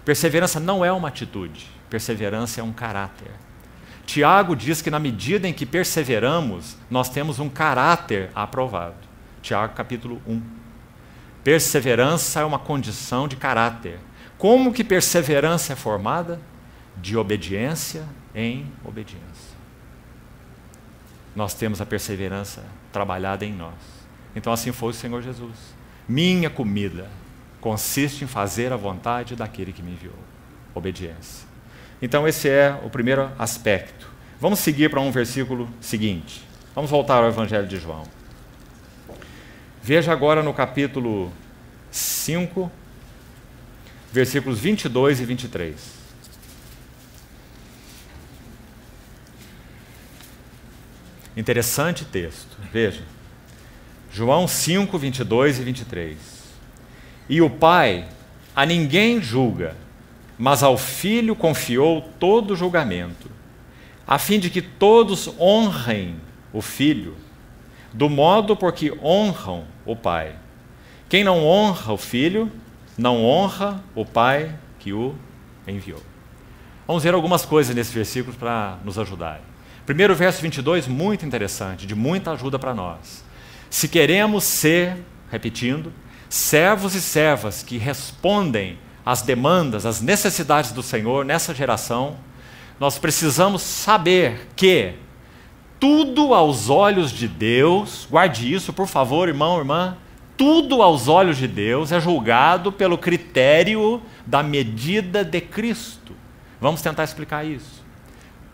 Perseverança não é uma atitude, perseverança é um caráter. Tiago diz que na medida em que perseveramos, nós temos um caráter aprovado. Tiago capítulo 1. Perseverança é uma condição de caráter. Como que perseverança é formada? De obediência em obediência. Nós temos a perseverança trabalhada em nós. Então assim foi o Senhor Jesus. Minha comida consiste em fazer a vontade daquele que me enviou. Obediência. Então esse é o primeiro aspecto. Vamos seguir para um versículo seguinte. Vamos voltar ao Evangelho de João. Veja agora no capítulo 5, versículos 22 e 23. Interessante texto. Veja. João 5, 22 e 23. E o Pai a ninguém julga, mas ao Filho confiou todo o julgamento, a fim de que todos honrem o Filho, do modo por que honram o Pai. Quem não honra o Filho, não honra o Pai que o enviou. Vamos ver algumas coisas nesse versículo para nos ajudar. Primeiro, verso 22, muito interessante, de muita ajuda para nós. Se queremos ser, repetindo, servos e servas que respondem às demandas, às necessidades do Senhor nessa geração, nós precisamos saber que tudo aos olhos de Deus, guarde isso por favor, irmão, irmã, tudo aos olhos de Deus é julgado pelo critério da medida de Cristo. Vamos tentar explicar isso.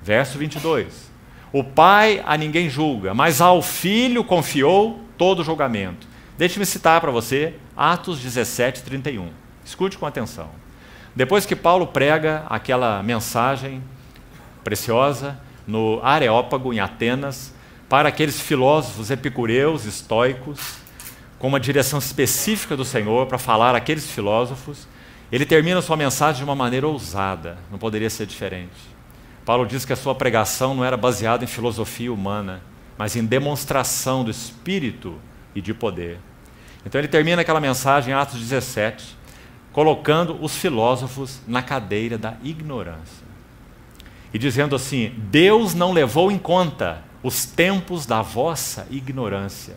Verso 22. O Pai a ninguém julga, mas ao Filho confiou todo o julgamento. Deixe-me citar para você Atos 17, 31. Escute com atenção. Depois que Paulo prega aquela mensagem preciosa no Areópago, em Atenas, para aqueles filósofos epicureus, estoicos, com uma direção específica do Senhor para falar àqueles filósofos, ele termina sua mensagem de uma maneira ousada, não poderia ser diferente. Paulo diz que a sua pregação não era baseada em filosofia humana, mas em demonstração do Espírito e de poder. Então ele termina aquela mensagem em Atos 17, colocando os filósofos na cadeira da ignorância. E dizendo assim: Deus não levou em conta os tempos da vossa ignorância,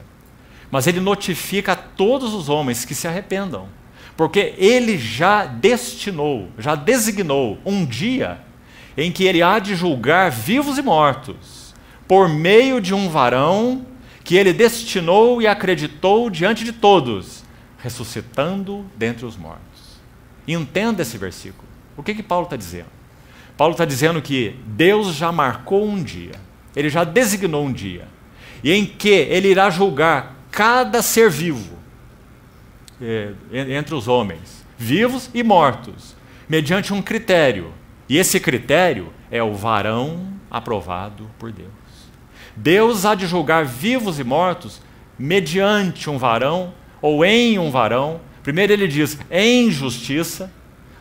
mas Ele notifica a todos os homens que se arrependam, porque Ele já destinou, já designou um dia em que Ele há de julgar vivos e mortos, por meio de um varão que Ele destinou e acreditou diante de todos, ressuscitando dentre os mortos. Entenda esse versículo. O que Paulo está dizendo? Paulo está dizendo que Deus já marcou um dia, Ele já designou um dia, e em que Ele irá julgar cada ser vivo entre os homens, vivos e mortos, mediante um critério. E esse critério é o varão aprovado por Deus. Deus há de julgar vivos e mortos mediante um varão ou em um varão. Primeiro ele diz em justiça,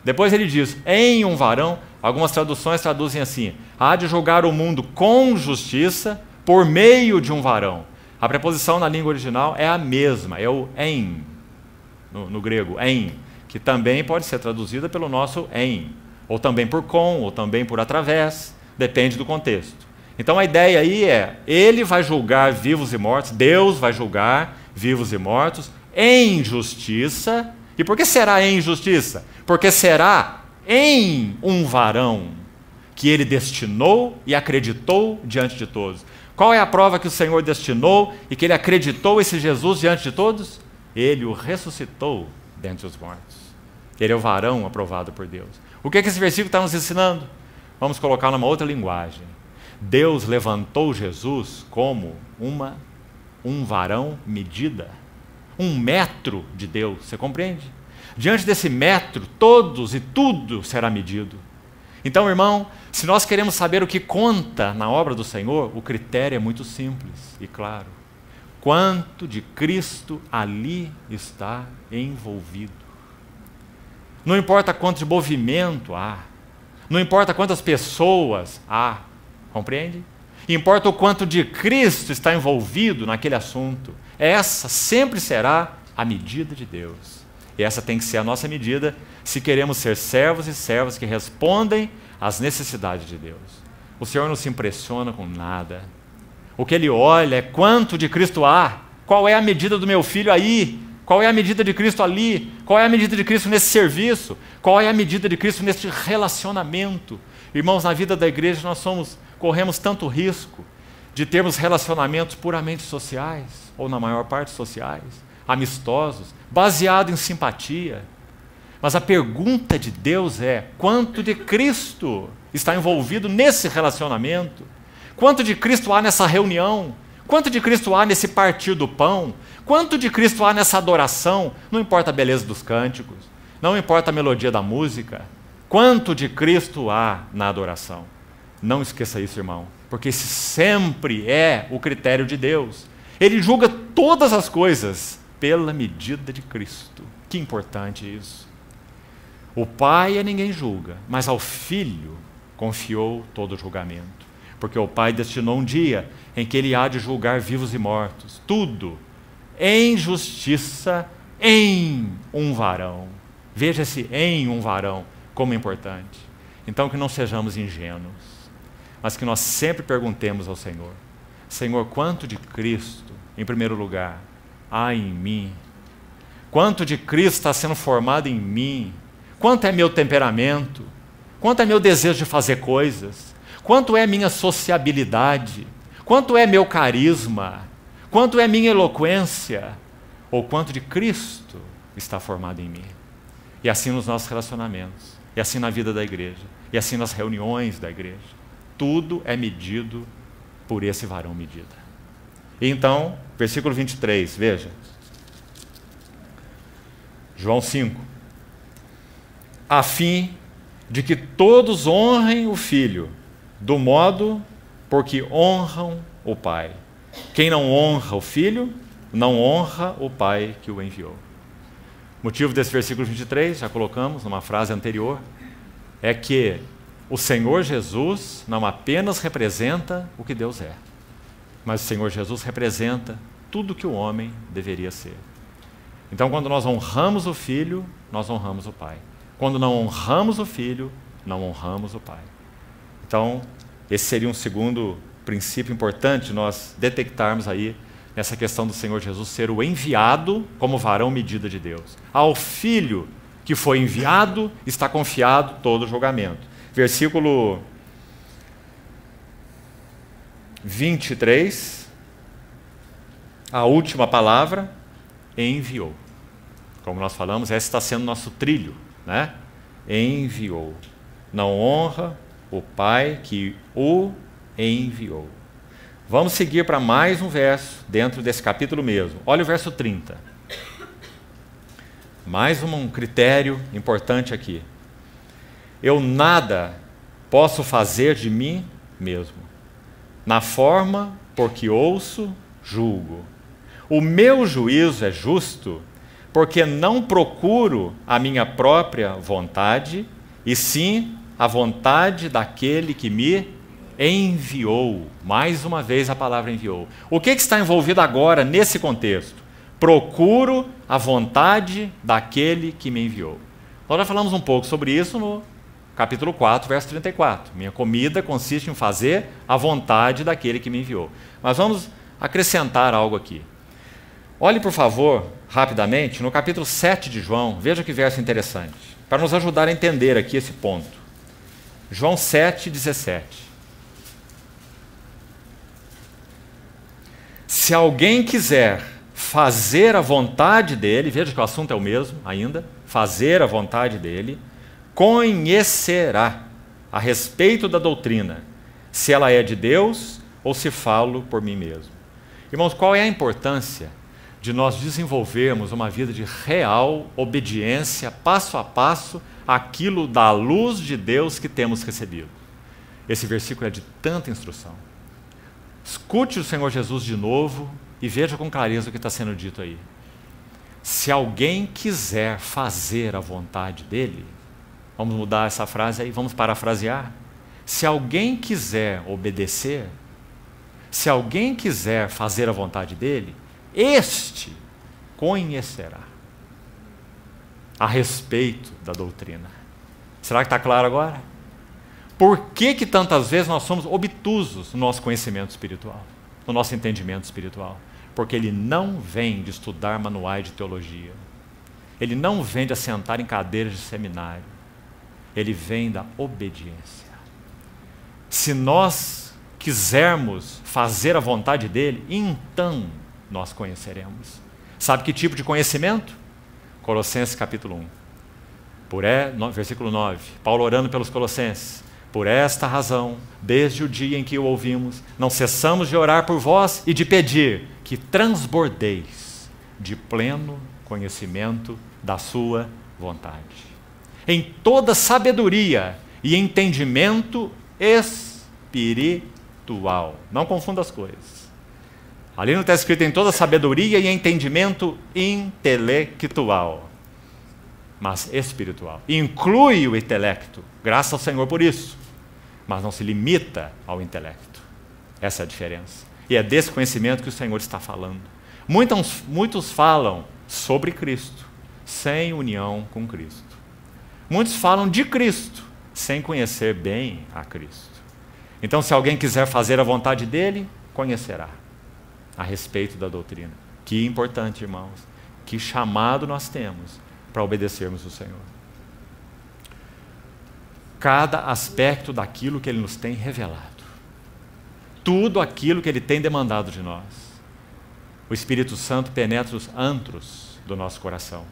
depois ele diz em um varão. Algumas traduções traduzem assim: há de julgar o mundo com justiça por meio de um varão. A preposição na língua original é a mesma, é o em, no grego, em, que também pode ser traduzida pelo nosso em, ou também por com, ou também por através, depende do contexto. Então a ideia aí é, ele vai julgar vivos e mortos, Deus vai julgar vivos e mortos em justiça. E por que será em justiça? Porque será em um varão que ele destinou e acreditou diante de todos. Qual é a prova que o Senhor destinou e que ele acreditou esse Jesus diante de todos? Ele o ressuscitou dentre os mortos. Ele é o varão aprovado por Deus. O que esse versículo está nos ensinando? Vamos colocar numa outra linguagem. Deus levantou Jesus como um varão medida, um metro de Deus, você compreende? Diante desse metro, todos e tudo será medido. Então, irmão, se nós queremos saber o que conta na obra do Senhor, o critério é muito simples e claro. Quanto de Cristo ali está envolvido. Não importa quanto de movimento há, não importa quantas pessoas há, compreende? Importa o quanto de Cristo está envolvido naquele assunto. Essa sempre será a medida de Deus. E essa tem que ser a nossa medida se queremos ser servos e servas que respondem às necessidades de Deus. O Senhor não se impressiona com nada. O que Ele olha é quanto de Cristo há. Qual é a medida do meu filho aí? Qual é a medida de Cristo ali? Qual é a medida de Cristo nesse serviço? Qual é a medida de Cristo nesse relacionamento? Irmãos, na vida da igreja nós corremos tanto risco de termos relacionamentos puramente sociais, ou na maior parte sociais, amistosos, baseados em simpatia. Mas a pergunta de Deus é: quanto de Cristo está envolvido nesse relacionamento? Quanto de Cristo há nessa reunião? Quanto de Cristo há nesse partir do pão? Quanto de Cristo há nessa adoração? Não importa a beleza dos cânticos, não importa a melodia da música. Quanto de Cristo há na adoração? Não esqueça isso, irmão, porque esse sempre é o critério de Deus. Ele julga todas as coisas pela medida de Cristo. Que importante isso. O Pai a ninguém julga, mas ao Filho confiou todo o julgamento. Porque o Pai destinou um dia em que Ele há de julgar vivos e mortos. Tudo em justiça em um varão. Veja-se em um varão como é importante. Então que não sejamos ingênuos, mas que nós sempre perguntemos ao Senhor: Senhor, quanto de Cristo, em primeiro lugar, há em mim? Quanto de Cristo está sendo formado em mim? Quanto é meu temperamento? Quanto é meu desejo de fazer coisas? Quanto é minha sociabilidade? Quanto é meu carisma? Quanto é minha eloquência? Ou quanto de Cristo está formado em mim? E assim nos nossos relacionamentos, e assim na vida da igreja, e assim nas reuniões da igreja. Tudo é medido por esse varão medida. E então, versículo 23, veja. João 5. A fim de que todos honrem o Filho, do modo por que honram o Pai. Quem não honra o Filho, não honra o Pai que o enviou. O motivo desse versículo 23, já colocamos numa frase anterior, é que o Senhor Jesus não apenas representa o que Deus é, mas o Senhor Jesus representa tudo que o homem deveria ser. Então, quando nós honramos o Filho, nós honramos o Pai. Quando não honramos o Filho, não honramos o Pai. Então, esse seria um segundo princípio importante nós detectarmos aí nessa questão do Senhor Jesus ser o enviado como varão medida de Deus. Ao Filho que foi enviado está confiado todo o julgamento. Versículo 23, a última palavra, enviou. Como nós falamos, esse está sendo nosso trilho, né? Enviou. Não honra o Pai que o enviou. Vamos seguir para mais um verso dentro desse capítulo mesmo. Olha o verso 30. Mais um critério importante aqui. Eu nada posso fazer de mim mesmo. Na forma por que ouço, julgo. O meu juízo é justo, porque não procuro a minha própria vontade, e sim a vontade daquele que me enviou. Mais uma vez a palavra enviou. O que está envolvido agora nesse contexto? Procuro a vontade daquele que me enviou. Nós já falamos um pouco sobre isso no capítulo 4, verso 34. Minha comida consiste em fazer a vontade daquele que me enviou. Mas vamos acrescentar algo aqui. Olhe, por favor, rapidamente, no capítulo 7 de João, veja que verso interessante, para nos ajudar a entender aqui esse ponto. João 7, 17. Se alguém quiser fazer a vontade dele, veja que o assunto é o mesmo ainda, fazer a vontade dele, conhecerá a respeito da doutrina, se ela é de Deus ou se falo por mim mesmo. Irmãos, qual é a importância de nós desenvolvermos uma vida de real obediência, passo a passo, àquilo da luz de Deus que temos recebido? Esse versículo é de tanta instrução. Escute o Senhor Jesus de novo e veja com clareza o que está sendo dito aí. Se alguém quiser fazer a vontade dele, vamos mudar essa frase aí, vamos parafrasear. Se alguém quiser obedecer, se alguém quiser fazer a vontade dele, este conhecerá a respeito da doutrina. Será que está claro agora? Por que tantas vezes nós somos obtusos no nosso conhecimento espiritual, no nosso entendimento espiritual? Porque ele não vem de estudar manuais de teologia. Ele não vem de assentar em cadeiras de seminário. Ele vem da obediência. Se nós quisermos fazer a vontade dele, então nós conheceremos. Sabe que tipo de conhecimento? Colossenses capítulo 1. Versículo 9. Paulo orando pelos Colossenses. Por esta razão, desde o dia em que o ouvimos, não cessamos de orar por vós e de pedir que transbordeis de pleno conhecimento da sua vontade, em toda sabedoria e entendimento espiritual. Não confunda as coisas. Ali não está escrito em toda sabedoria e entendimento intelectual, mas espiritual. Inclui o intelecto, graças ao Senhor por isso, mas não se limita ao intelecto. Essa é a diferença. E é desse conhecimento que o Senhor está falando. Muitos falam sobre Cristo, sem união com Cristo. Muitos falam de Cristo, sem conhecer bem a Cristo. Então, se alguém quiser fazer a vontade dele, conhecerá a respeito da doutrina. Que importante, irmãos. Que chamado nós temos para obedecermos o Senhor. Cada aspecto daquilo que Ele nos tem revelado. Tudo aquilo que Ele tem demandado de nós. O Espírito Santo penetra os antros do nosso coração.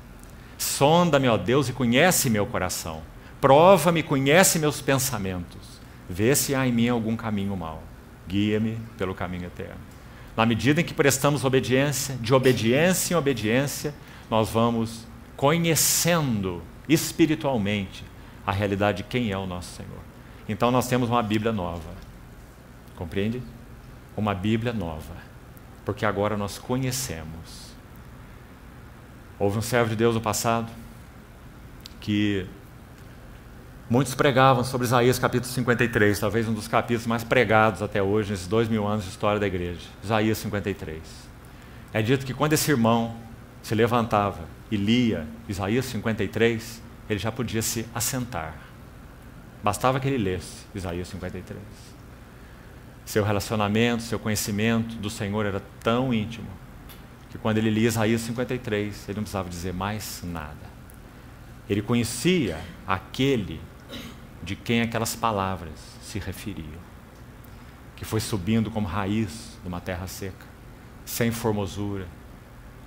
Sonda-me, ó Deus, e conhece meu coração. Prova-me, conhece meus pensamentos. Vê se há em mim algum caminho mau. Guia-me pelo caminho eterno. Na medida em que prestamos obediência, de obediência em obediência, nós vamos conhecendo espiritualmente a realidade de quem é o nosso Senhor. Então nós temos uma Bíblia nova. Compreende? Uma Bíblia nova. Porque agora nós conhecemos. Houve um servo de Deus no passado que muitos pregavam sobre Isaías capítulo 53, talvez um dos capítulos mais pregados até hoje, nesses 2000 anos de história da igreja. Isaías 53. É dito que quando esse irmão se levantava e lia Isaías 53, ele já podia se assentar. Bastava que ele lesse Isaías 53. Seu relacionamento, seu conhecimento do Senhor era tão íntimo, que quando ele lia Isaías 53, ele não precisava dizer mais nada. Ele conhecia aquele de quem aquelas palavras se referiam, que foi subindo como raiz de uma terra seca, sem formosura,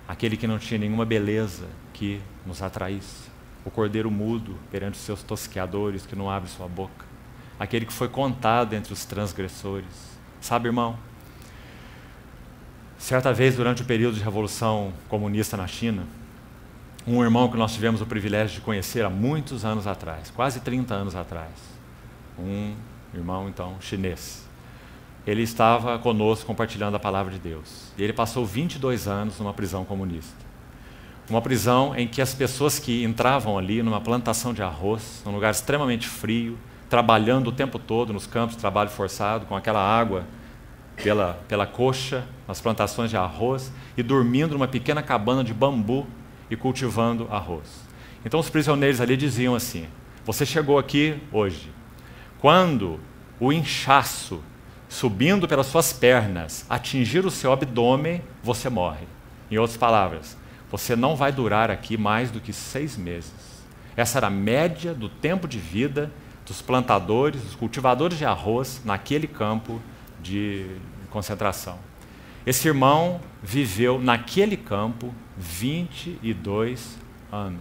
aquele que não tinha nenhuma beleza que que nos atraísse. O cordeiro mudo perante os seus tosqueadores, que não abre sua boca. Aquele que foi contado entre os transgressores. Sabe, irmão, certa vez, durante o período de revolução comunista na China, um irmão que nós tivemos o privilégio de conhecer há muitos anos atrás, quase 30 anos atrás, um irmão, então, chinês, ele estava conosco compartilhando a palavra de Deus. E ele passou 22 anos numa prisão comunista. Uma prisão em que as pessoas que entravam ali numa plantação de arroz, num lugar extremamente frio, trabalhando o tempo todo nos campos de trabalho forçado, com aquela água pela coxa, nas plantações de arroz, e dormindo numa pequena cabana de bambu e cultivando arroz. Então os prisioneiros ali diziam assim: você chegou aqui hoje, quando o inchaço subindo pelas suas pernas atingir o seu abdômen, você morre. Em outras palavras, você não vai durar aqui mais do que 6 meses. Essa era a média do tempo de vida dos plantadores, dos cultivadores de arroz naquele campo de concentração. Esse irmão viveu naquele campo 22 anos.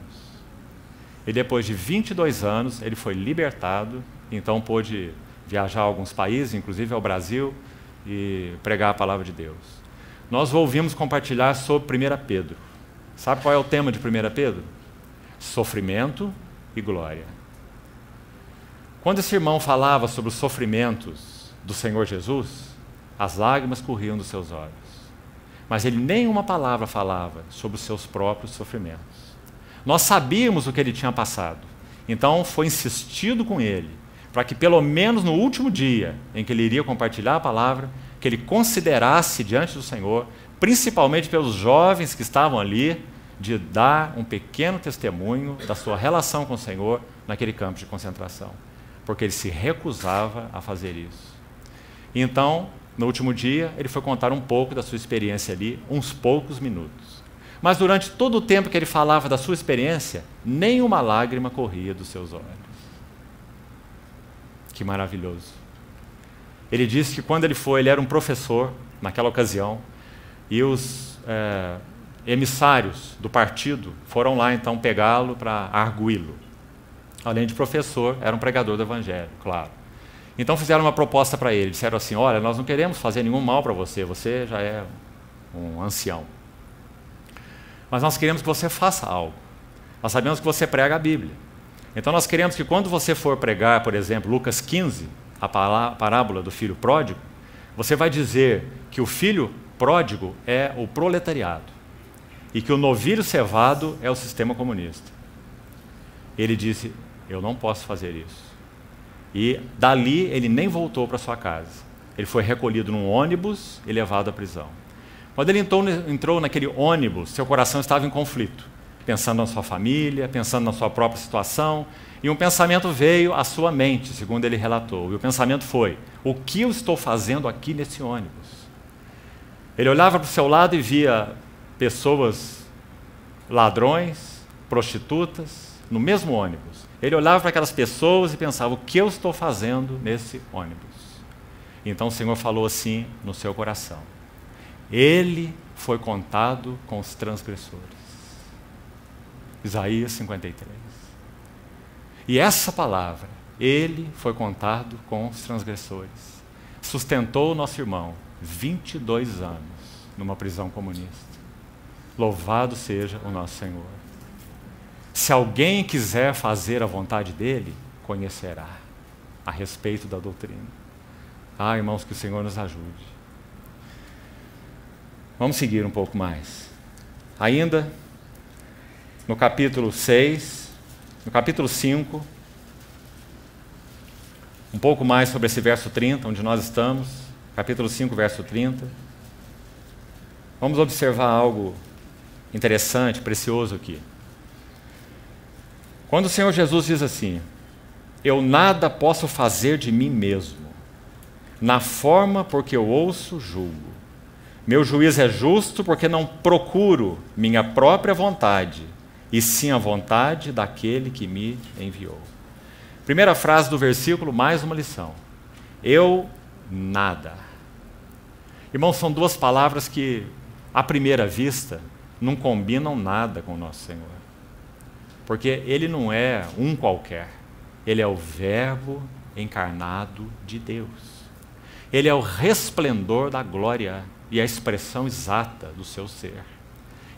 E depois de 22 anos, ele foi libertado, então pôde viajar a alguns países, inclusive ao Brasil, e pregar a palavra de Deus. Nós ouvimos compartilhar sobre 1 Pedro. Sabe qual é o tema de 1 Pedro? Sofrimento e glória. Quando esse irmão falava sobre os sofrimentos do Senhor Jesus, as lágrimas corriam dos seus olhos. Mas ele nem uma palavra falava sobre os seus próprios sofrimentos. Nós sabíamos o que ele tinha passado. Então foi insistido com ele, para que pelo menos no último dia em que ele iria compartilhar a palavra, que ele considerasse diante do Senhor, principalmente pelos jovens que estavam ali, de dar um pequeno testemunho da sua relação com o Senhor naquele campo de concentração. Porque ele se recusava a fazer isso. E então, no último dia, ele foi contar um pouco da sua experiência ali, uns poucos minutos. Mas durante todo o tempo que ele falava da sua experiência, nenhuma lágrima corria dos seus olhos. Que maravilhoso. Ele disse que quando ele era um professor, naquela ocasião, e os emissários do partido foram lá então pegá-lo para arguí-lo. Além de professor, era um pregador do evangelho, claro. Então fizeram uma proposta para ele, disseram assim: olha, nós não queremos fazer nenhum mal para você, você já é um ancião. Mas nós queremos que você faça algo. Nós sabemos que você prega a Bíblia. Então nós queremos que quando você for pregar, por exemplo, Lucas 15, a parábola do filho pródigo, você vai dizer que o filho pródigo é o proletariado e que o novilho cevado é o sistema comunista. Ele disse: eu não posso fazer isso. E dali ele nem voltou para sua casa. Ele foi recolhido num ônibus e levado à prisão. Quando ele entrou naquele ônibus, seu coração estava em conflito, pensando na sua família, pensando na sua própria situação, e um pensamento veio à sua mente, segundo ele relatou. E o pensamento foi: o que eu estou fazendo aqui nesse ônibus? Ele olhava para o seu lado e via pessoas, ladrões, prostitutas, no mesmo ônibus. Ele olhava para aquelas pessoas e pensava: o que eu estou fazendo nesse ônibus? Então o Senhor falou assim no seu coração: ele foi contado com os transgressores. Isaías 53. E essa palavra, ele foi contado com os transgressores, sustentou o nosso irmão 22 anos numa prisão comunista. Louvado seja o nosso Senhor. Se alguém quiser fazer a vontade dele, conhecerá a respeito da doutrina. Ah, irmãos, que o Senhor nos ajude. Vamos seguir um pouco mais. Ainda no capítulo 6, no capítulo 5, um pouco mais sobre esse verso 30, onde nós estamos, capítulo 5, verso 30. Vamos observar algo interessante, precioso aqui. Quando o Senhor Jesus diz assim: eu nada posso fazer de mim mesmo, na forma porque eu ouço, julgo. Meu juízo é justo porque não procuro minha própria vontade, e sim a vontade daquele que me enviou. Primeira frase do versículo, mais uma lição. Eu nada. Irmãos, são duas palavras que, à primeira vista, não combinam nada com o nosso Senhor. porque ele não é um qualquer. Ele é o Verbo encarnado de Deus. Ele é o resplendor da glória e a expressão exata do seu ser.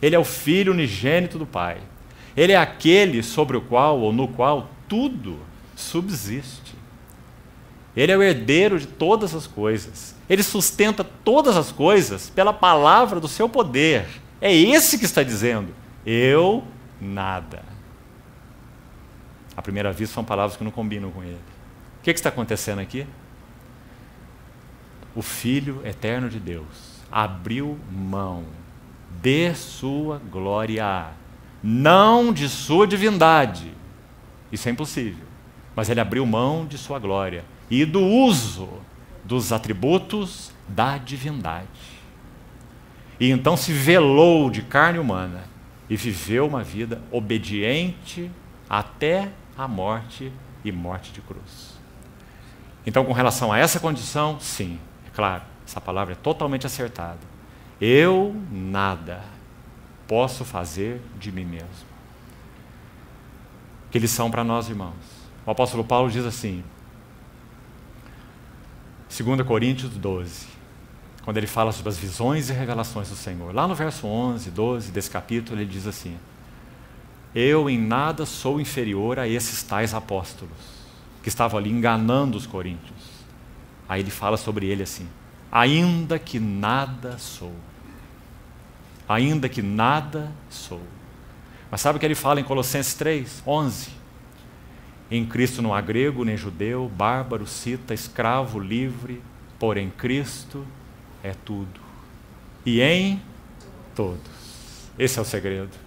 Ele é o Filho unigênito do Pai. Ele é aquele sobre o qual ou no qual tudo subsiste. Ele é o herdeiro de todas as coisas. Ele sustenta todas as coisas pela palavra do seu poder. É esse que está dizendo: eu nada. À primeira vista são palavras que não combinam com ele. O que está acontecendo aqui? O Filho eterno de Deus abriu mão de sua glória, não de sua divindade. Isso é impossível. Mas ele abriu mão de sua glória e do uso dos atributos da divindade. E então se velou de carne humana e viveu uma vida obediente até a morte e morte de cruz. Então, com relação a essa condição, sim, é claro, essa palavra é totalmente acertada. Eu nada posso fazer de mim mesmo. Que lição para nós, irmãos. O apóstolo Paulo diz assim, 2 Coríntios 12, quando ele fala sobre as visões e revelações do Senhor. Lá no verso 11, 12 desse capítulo, ele diz assim: eu em nada sou inferior a esses tais apóstolos, que estavam ali enganando os coríntios. Aí ele fala sobre ele assim: ainda que nada sou. Ainda que nada sou. Mas sabe o que ele fala em Colossenses 3, 11? Em Cristo não há grego nem judeu, bárbaro, cita, escravo, livre, porém Cristo é tudo. E em todos. Esse é o segredo.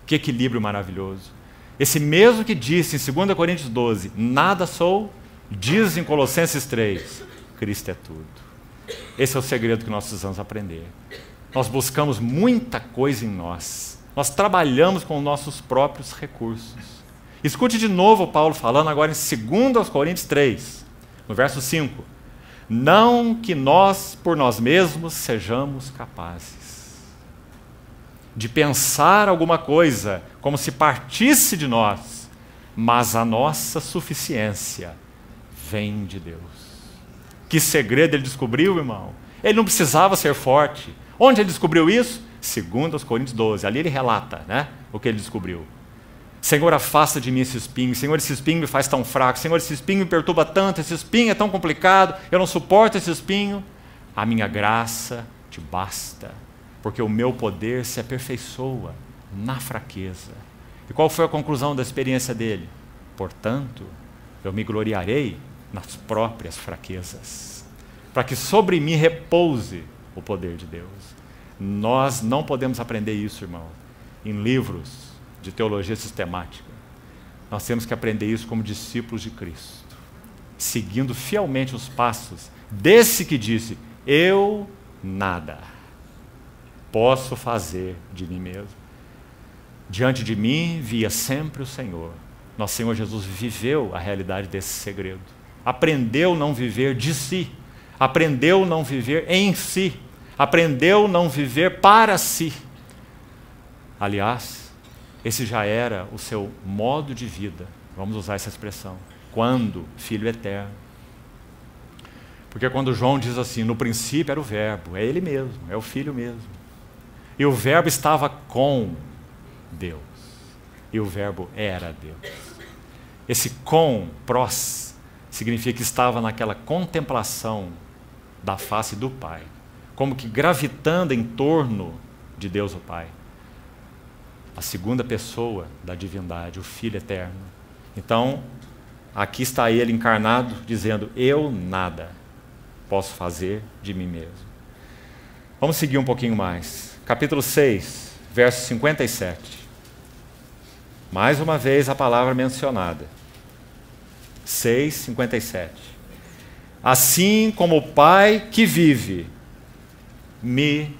Que equilíbrio maravilhoso. Esse mesmo que disse em 2 Coríntios 12, nada sou, diz em Colossenses 3, Cristo é tudo. Esse é o segredo que nós precisamos aprender. Nós buscamos muita coisa em nós. Nós trabalhamos com nossos próprios recursos. Escute de novo Paulo falando agora em 2 Coríntios 3, no verso 5. Não que nós, por nós mesmos, sejamos capazes de pensar alguma coisa como se partisse de nós, mas a nossa suficiência vem de Deus. Que segredo ele descobriu, irmão? Ele não precisava ser forte. Onde ele descobriu isso? 2 Coríntios 12. Ali ele relata, né, o que ele descobriu. Senhor, afasta de mim esse espinho. Senhor, esse espinho me faz tão fraco. Senhor, esse espinho me perturba tanto. Esse espinho é tão complicado. Eu não suporto esse espinho. A minha graça te basta, porque o meu poder se aperfeiçoa na fraqueza. E qual foi a conclusão da experiência dele? Portanto, eu me gloriarei nas próprias fraquezas, para que sobre mim repouse o poder de Deus. Nós não podemos aprender isso, irmão, em livros de teologia sistemática. Nós temos que aprender isso como discípulos de Cristo, seguindo fielmente os passos desse que disse: eu nada posso fazer de mim mesmo. Diante de mim via sempre o Senhor. Nosso Senhor Jesus viveu a realidade desse segredo. Aprendeu não viver de si. Aprendeu não viver em si. Aprendeu não viver para si. Aliás, esse já era o seu modo de vida. Vamos usar essa expressão. Quando Filho eterno. Porque quando João diz assim, no princípio era o Verbo, é ele mesmo, é o Filho mesmo. E o Verbo estava com Deus. E o Verbo era Deus. Esse com, pros, significa que estava naquela contemplação da face do Pai, como que gravitando em torno de Deus o Pai. A segunda pessoa da divindade, o Filho eterno. Então, aqui está ele encarnado, dizendo: eu nada posso fazer de mim mesmo. Vamos seguir um pouquinho mais. Capítulo 6, verso 57. Mais uma vez a palavra mencionada. 6, 57. Assim como o Pai que vive me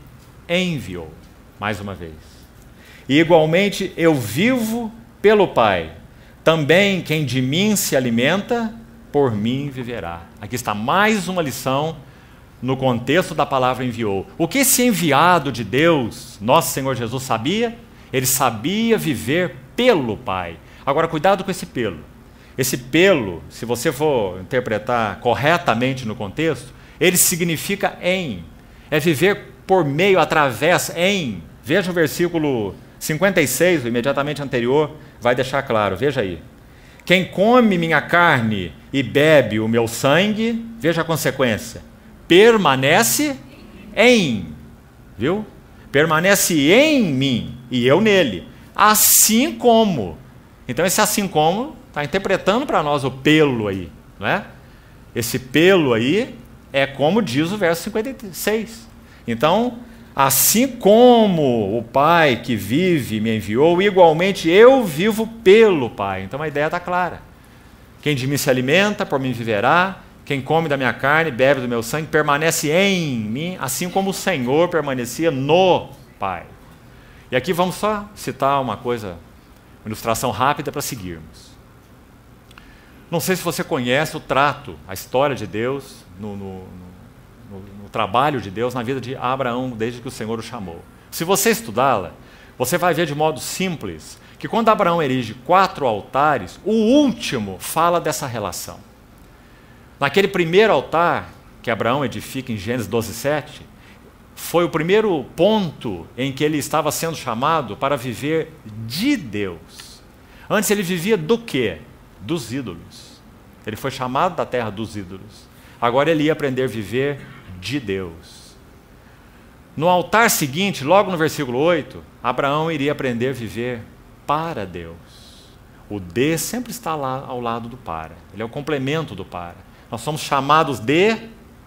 enviou. Mais uma vez. E igualmente eu vivo pelo Pai. Também quem de mim se alimenta, por mim viverá. Aqui está mais uma lição no contexto da palavra enviou. O que esse enviado de Deus, nosso Senhor Jesus, sabia? Ele sabia viver pelo Pai. Agora, cuidado com esse pelo. Esse pelo, se você for interpretar corretamente no contexto, ele significa em. É viver por meio, através, em. Veja o versículo 56, o imediatamente anterior, vai deixar claro. Veja aí. Quem come minha carne e bebe o meu sangue, veja a consequência, permanece em. Viu? Permanece em mim e eu nele. Assim como. Então esse assim como está interpretando para nós o pelo aí, não é? Esse pelo aí é como diz o verso 56. Então, assim como o Pai que vive me enviou, igualmente eu vivo pelo Pai. Então a ideia está clara. Quem de mim se alimenta, por mim viverá. Quem come da minha carne, bebe do meu sangue, permanece em mim, assim como o Senhor permanecia no Pai. E aqui vamos só citar uma coisa, uma ilustração rápida para seguirmos. Não sei se você conhece o trato, a história de Deus, no trabalho de Deus na vida de Abraão, desde que o Senhor o chamou. Se você estudá-la, você vai ver de modo simples que quando Abraão erige 4 altares, o último fala dessa relação. Naquele primeiro altar que Abraão edifica em Gênesis 12:7, foi o primeiro ponto em que ele estava sendo chamado para viver de Deus. Antes ele vivia do quê? Dos ídolos. Ele foi chamado da terra dos ídolos. Agora ele ia aprender a viver de Deus. No altar seguinte, logo no versículo 8, Abraão iria aprender a viver para Deus. O de sempre está lá ao lado do para. Ele é o complemento do para. Nós somos chamados de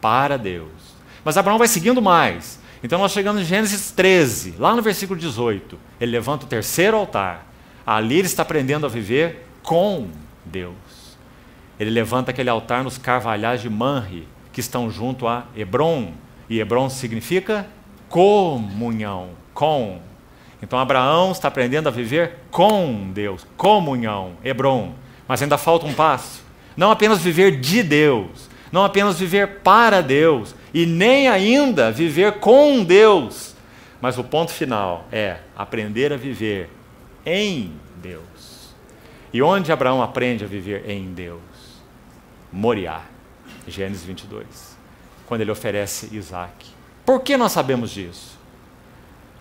para Deus. Mas Abraão vai seguindo mais. Então nós chegamos em Gênesis 13, lá no versículo 18. Ele levanta o terceiro altar. Ali ele está aprendendo a viver com Deus. Ele levanta aquele altar nos carvalhais de Manre, que estão junto a Hebrom. E Hebrom significa comunhão, com. Então Abraão está aprendendo a viver com Deus, comunhão, Hebrom. Mas ainda falta um passo. Não apenas viver de Deus, não apenas viver para Deus, e nem ainda viver com Deus. Mas o ponto final é aprender a viver em Deus. E onde Abraão aprende a viver em Deus? Moriá, Gênesis 22, quando ele oferece Isaque. Por que nós sabemos disso?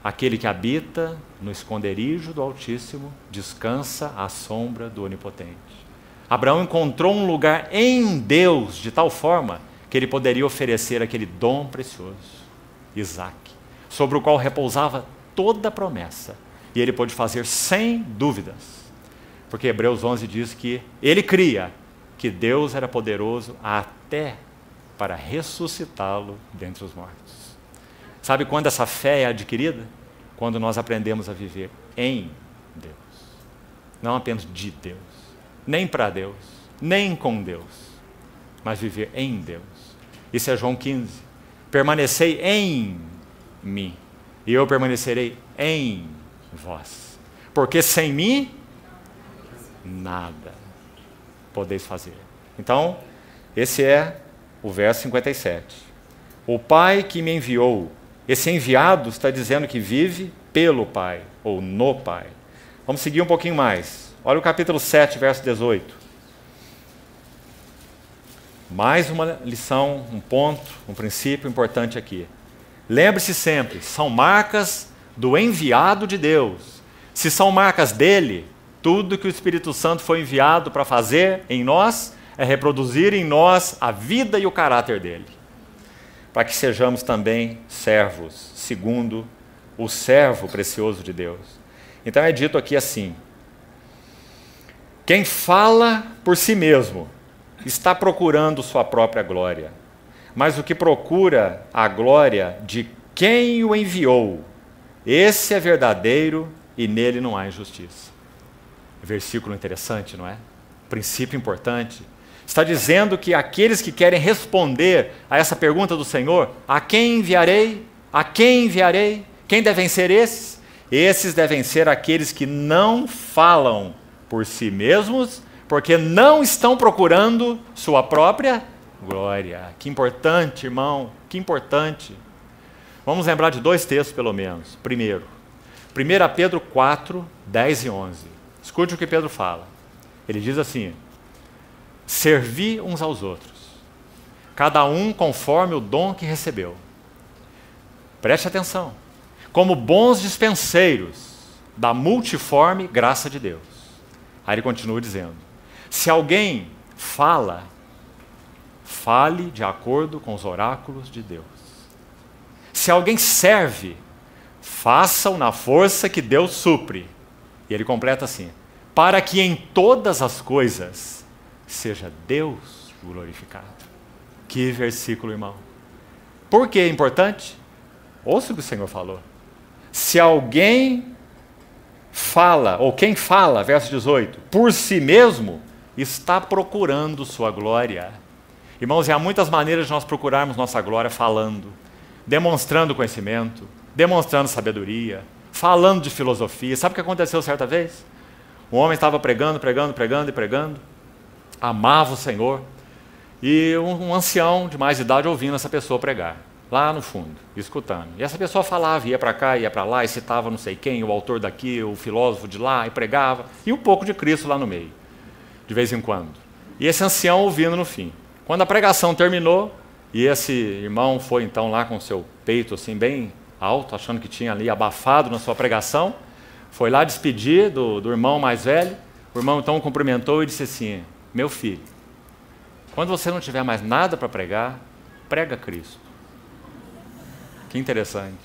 Aquele que habita no esconderijo do Altíssimo descansa à sombra do Onipotente. Abraão encontrou um lugar em Deus de tal forma que ele poderia oferecer aquele dom precioso, Isaque, sobre o qual repousava toda a promessa. E ele pôde fazer sem dúvidas, porque Hebreus 11 diz que ele cria que Deus era poderoso até para ressuscitá-lo dentre os mortos. Sabe quando essa fé é adquirida? Quando nós aprendemos a viver em Deus. Não apenas de Deus, nem para Deus, nem com Deus, mas viver em Deus. Isso é João 15. Permanecei em mim, e eu permanecerei em vós. Porque sem mim, nada podeis fazer. Então, esse é o verso 57. O Pai que me enviou, esse enviado está dizendo que vive pelo Pai, ou no Pai. Vamos seguir um pouquinho mais. Olha o capítulo 7, verso 18. Mais uma lição, um ponto, um princípio importante aqui. Lembre-se sempre, são marcas do enviado de Deus. Se são marcas dele, tudo que o Espírito Santo foi enviado para fazer em nós é reproduzir em nós a vida e o caráter dele, para que sejamos também servos, segundo o servo precioso de Deus. Então é dito aqui assim: quem fala por si mesmo está procurando sua própria glória, mas o que procura a glória de quem o enviou, esse é verdadeiro e nele não há injustiça. Versículo interessante, não é? Princípio importante. Está dizendo que aqueles que querem responder a essa pergunta do Senhor, a quem enviarei? A quem enviarei? Quem devem ser esses? Esses devem ser aqueles que não falam por si mesmos, porque não estão procurando sua própria glória. Que importante, irmão, que importante. Vamos lembrar de 2 textos, pelo menos. Primeiro, 1 Pedro 4, 10 e 11. Escute o que Pedro fala. Ele diz assim: servi uns aos outros, cada um conforme o dom que recebeu. Preste atenção. Como bons dispenseiros da multiforme graça de Deus. Aí ele continua dizendo: se alguém fala, fale de acordo com os oráculos de Deus. Se alguém serve, faça-o na força que Deus supre. E ele completa assim: para que em todas as coisas seja Deus glorificado. Que versículo, irmão. Por que é importante? Ouça o que o Senhor falou. Se alguém fala, ou quem fala, verso 18, por si mesmo, está procurando sua glória. Irmãos, e há muitas maneiras de nós procurarmos nossa glória falando, demonstrando conhecimento, demonstrando sabedoria, falando de filosofia. Sabe o que aconteceu certa vez? Um homem estava pregando, amava o Senhor, e um ancião de mais idade ouvindo essa pessoa pregar, lá no fundo, escutando. E essa pessoa falava, ia para cá, ia para lá, e citava não sei quem, o autor daqui, o filósofo de lá, e pregava, e um pouco de Cristo lá no meio, de vez em quando. E esse ancião ouvindo no fim. Quando a pregação terminou, e esse irmão foi então lá com seu peito assim bem alto, achando que tinha ali abafado na sua pregação, foi lá despedir do irmão mais velho. O irmão então o cumprimentou e disse assim: meu filho, quando você não tiver mais nada para pregar, prega Cristo. Que interessante.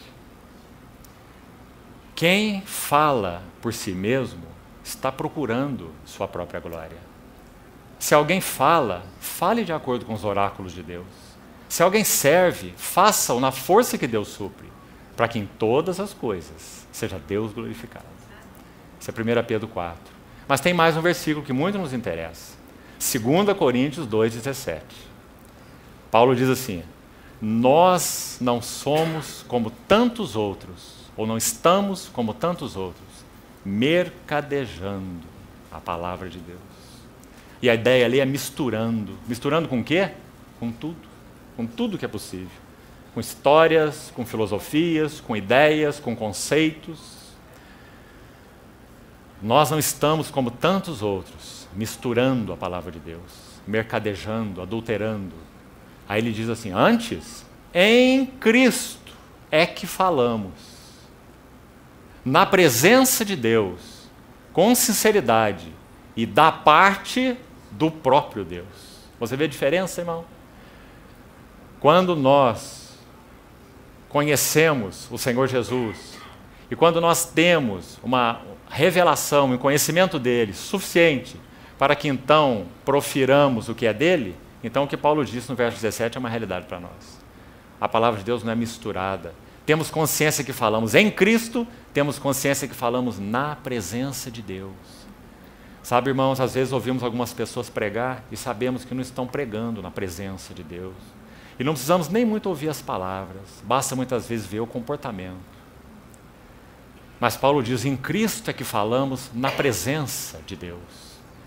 Quem fala por si mesmo está procurando sua própria glória. Se alguém fala, fale de acordo com os oráculos de Deus. Se alguém serve, faça-o na força que Deus supre, para que em todas as coisas seja Deus glorificado. Isso é 1 Pedro 4. Mas tem mais um versículo que muito nos interessa. 2 Coríntios 2,17. Paulo diz assim: nós não somos como tantos outros, ou não estamos como tantos outros, mercadejando a palavra de Deus. E a ideia ali é misturando. Misturando com o quê? Com tudo que é possível. Com histórias, com filosofias, com ideias, com conceitos. Nós não estamos como tantos outros, misturando a palavra de Deus, mercadejando, adulterando. Aí ele diz assim: antes, em Cristo é que falamos, na presença de Deus, com sinceridade e da parte do próprio Deus. Você vê a diferença, irmão? Quando nós conhecemos o Senhor Jesus e quando nós temos uma revelação e conhecimento dele suficiente para que então profiramos o que é dele, então o que Paulo disse no verso 17 é uma realidade para nós. A palavra de Deus não é misturada. Temos consciência que falamos em Cristo, temos consciência que falamos na presença de Deus. Sabe, irmãos, às vezes ouvimos algumas pessoas pregar e sabemos que não estão pregando na presença de Deus. E não precisamos nem muito ouvir as palavras, basta muitas vezes ver o comportamento. Mas Paulo diz: em Cristo é que falamos na presença de Deus,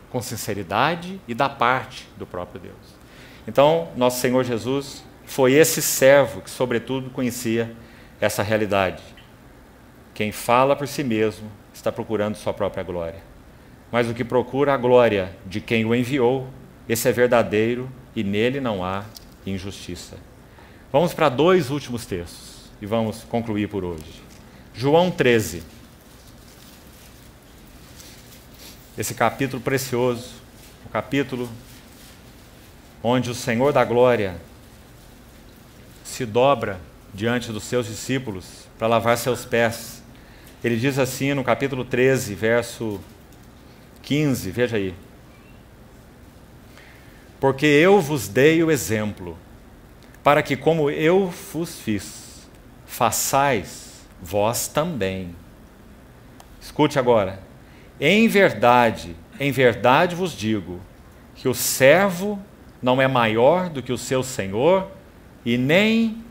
com sinceridade e da parte do próprio Deus. Então, nosso Senhor Jesus foi esse servo que, sobretudo, conhecia essa realidade. Quem fala por si mesmo está procurando sua própria glória. Mas o que procura a glória de quem o enviou, esse é verdadeiro e nele não há injustiça. Vamos para 2 últimos textos e vamos concluir por hoje. João 13. Esse capítulo precioso, o capítulo onde o Senhor da Glória se dobra diante dos seus discípulos para lavar seus pés. Ele diz assim no capítulo 13, verso 15, veja aí: porque eu vos dei o exemplo, para que como eu vos fiz, façais vós também. Escute agora: em verdade vos digo, que o servo não é maior do que o seu senhor, e nem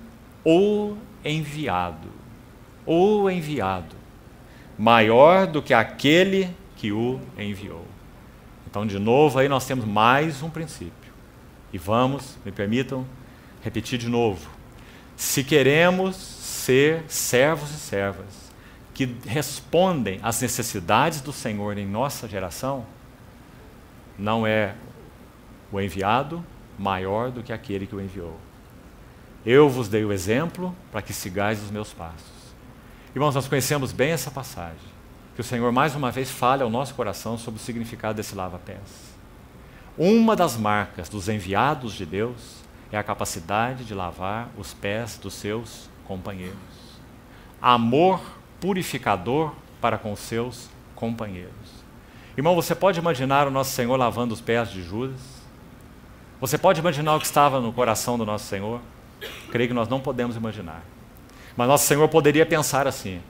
o enviado, maior do que aquele que o enviou. Então, de novo, aí nós temos mais um princípio. E vamos, me permitam repetir de novo. Se queremos ser servos e servas, que respondem às necessidades do Senhor em nossa geração, não é o enviado maior do que aquele que o enviou. Eu vos dei o exemplo para que sigais os meus passos. Irmãos, nós conhecemos bem essa passagem. Que o Senhor mais uma vez fale ao nosso coração sobre o significado desse lava-pés. Uma das marcas dos enviados de Deus é a capacidade de lavar os pés dos seus companheiros. Amor purificador para com os seus companheiros. Irmão, você pode imaginar o nosso Senhor lavando os pés de Judas? Você pode imaginar o que estava no coração do nosso Senhor? Creio que nós não podemos imaginar. Mas nosso Senhor poderia pensar assim: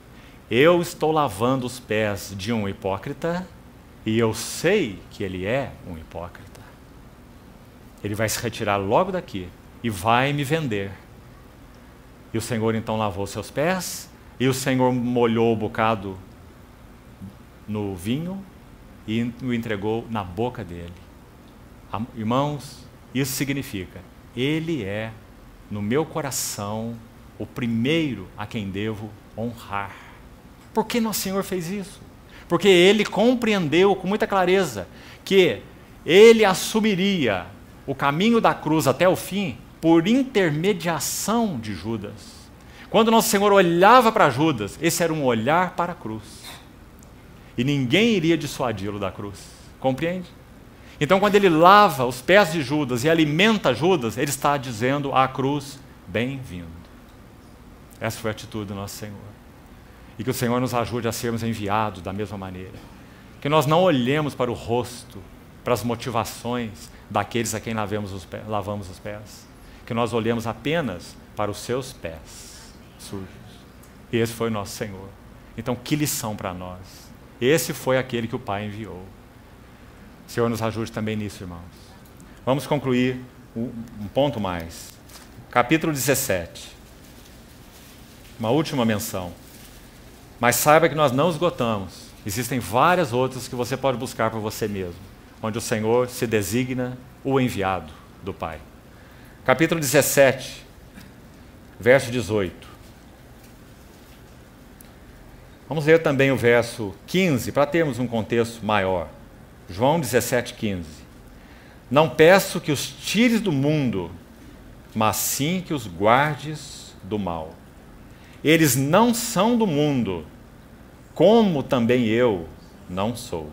eu estou lavando os pés de um hipócrita e eu sei que ele é um hipócrita. Ele vai se retirar logo daqui e vai me vender. E o Senhor então lavou seus pés, e o Senhor molhou o bocado no vinho e o entregou na boca dele. Irmãos, isso significa: ele é, no meu coração, o primeiro a quem devo honrar. Por que nosso Senhor fez isso? Porque ele compreendeu com muita clareza que ele assumiria o caminho da cruz até o fim por intermediação de Judas. Quando nosso Senhor olhava para Judas, esse era um olhar para a cruz. E ninguém iria dissuadi-lo da cruz. Compreende? Então, quando ele lava os pés de Judas e alimenta Judas, ele está dizendo à cruz: bem-vindo. Essa foi a atitude do nosso Senhor. E que o Senhor nos ajude a sermos enviados da mesma maneira. Que nós não olhemos para o rosto, para as motivações daqueles a quem lavamos os pés. Que nós olhemos apenas para os seus pés sujos. E esse foi o nosso Senhor. Então, que lição para nós. Esse foi aquele que o Pai enviou. O Senhor nos ajude também nisso, irmãos. Vamos concluir um ponto mais. Capítulo 17. Uma última menção. Mas saiba que nós não esgotamos. Existem várias outras que você pode buscar por você mesmo, onde o Senhor se designa o enviado do Pai. Capítulo 17, verso 18. Vamos ler também o verso 15, para termos um contexto maior. João 17, 15. Não peço que os tires do mundo, mas sim que os guardes do mal. Eles não são do mundo, como também eu não sou.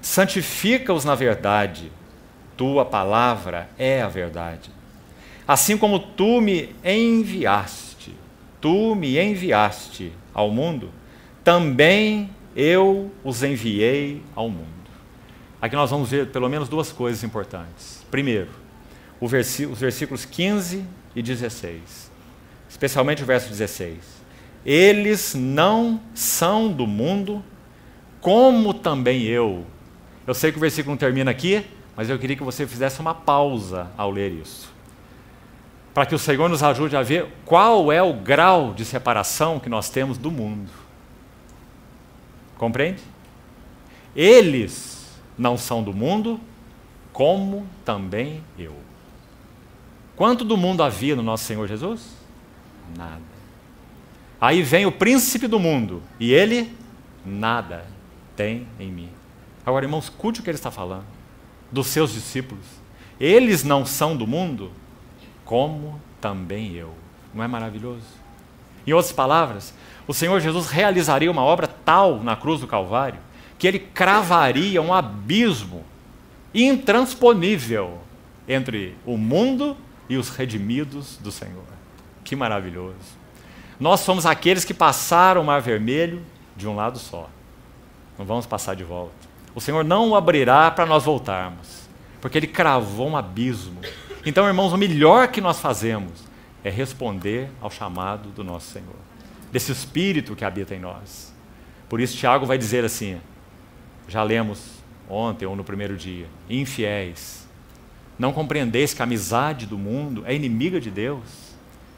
Santifica-os na verdade, tua palavra é a verdade. Assim como tu me enviaste ao mundo, também eu os enviei ao mundo. Aqui nós vamos ver pelo menos duas coisas importantes. Primeiro, os versículos 15 e 16. Especialmente o verso 16. Eles não são do mundo, como também eu. Eu sei que o versículo não termina aqui, mas eu queria que você fizesse uma pausa ao ler isso. Para que o Senhor nos ajude a ver qual é o grau de separação que nós temos do mundo. Compreende? Eles não são do mundo, como também eu. Quanto do mundo havia no nosso Senhor Jesus? Nada. Aí vem o príncipe do mundo, e ele nada tem em mim. Agora, irmãos, escute o que ele está falando dos seus discípulos. Eles não são do mundo, como também eu. Não é maravilhoso? Em outras palavras, o Senhor Jesus realizaria uma obra tal na cruz do Calvário, que ele cravaria um abismo intransponível entre o mundo e os redimidos do Senhor. Que maravilhoso. Nós somos aqueles que passaram o Mar Vermelho de um lado só. Não vamos passar de volta. O Senhor não o abrirá para nós voltarmos, porque ele cravou um abismo. Então, irmãos, o melhor que nós fazemos é responder ao chamado do nosso Senhor, desse Espírito que habita em nós. Por isso, Tiago vai dizer assim, já lemos ontem ou no primeiro dia: infiéis, não compreendeis que a amizade do mundo é inimiga de Deus?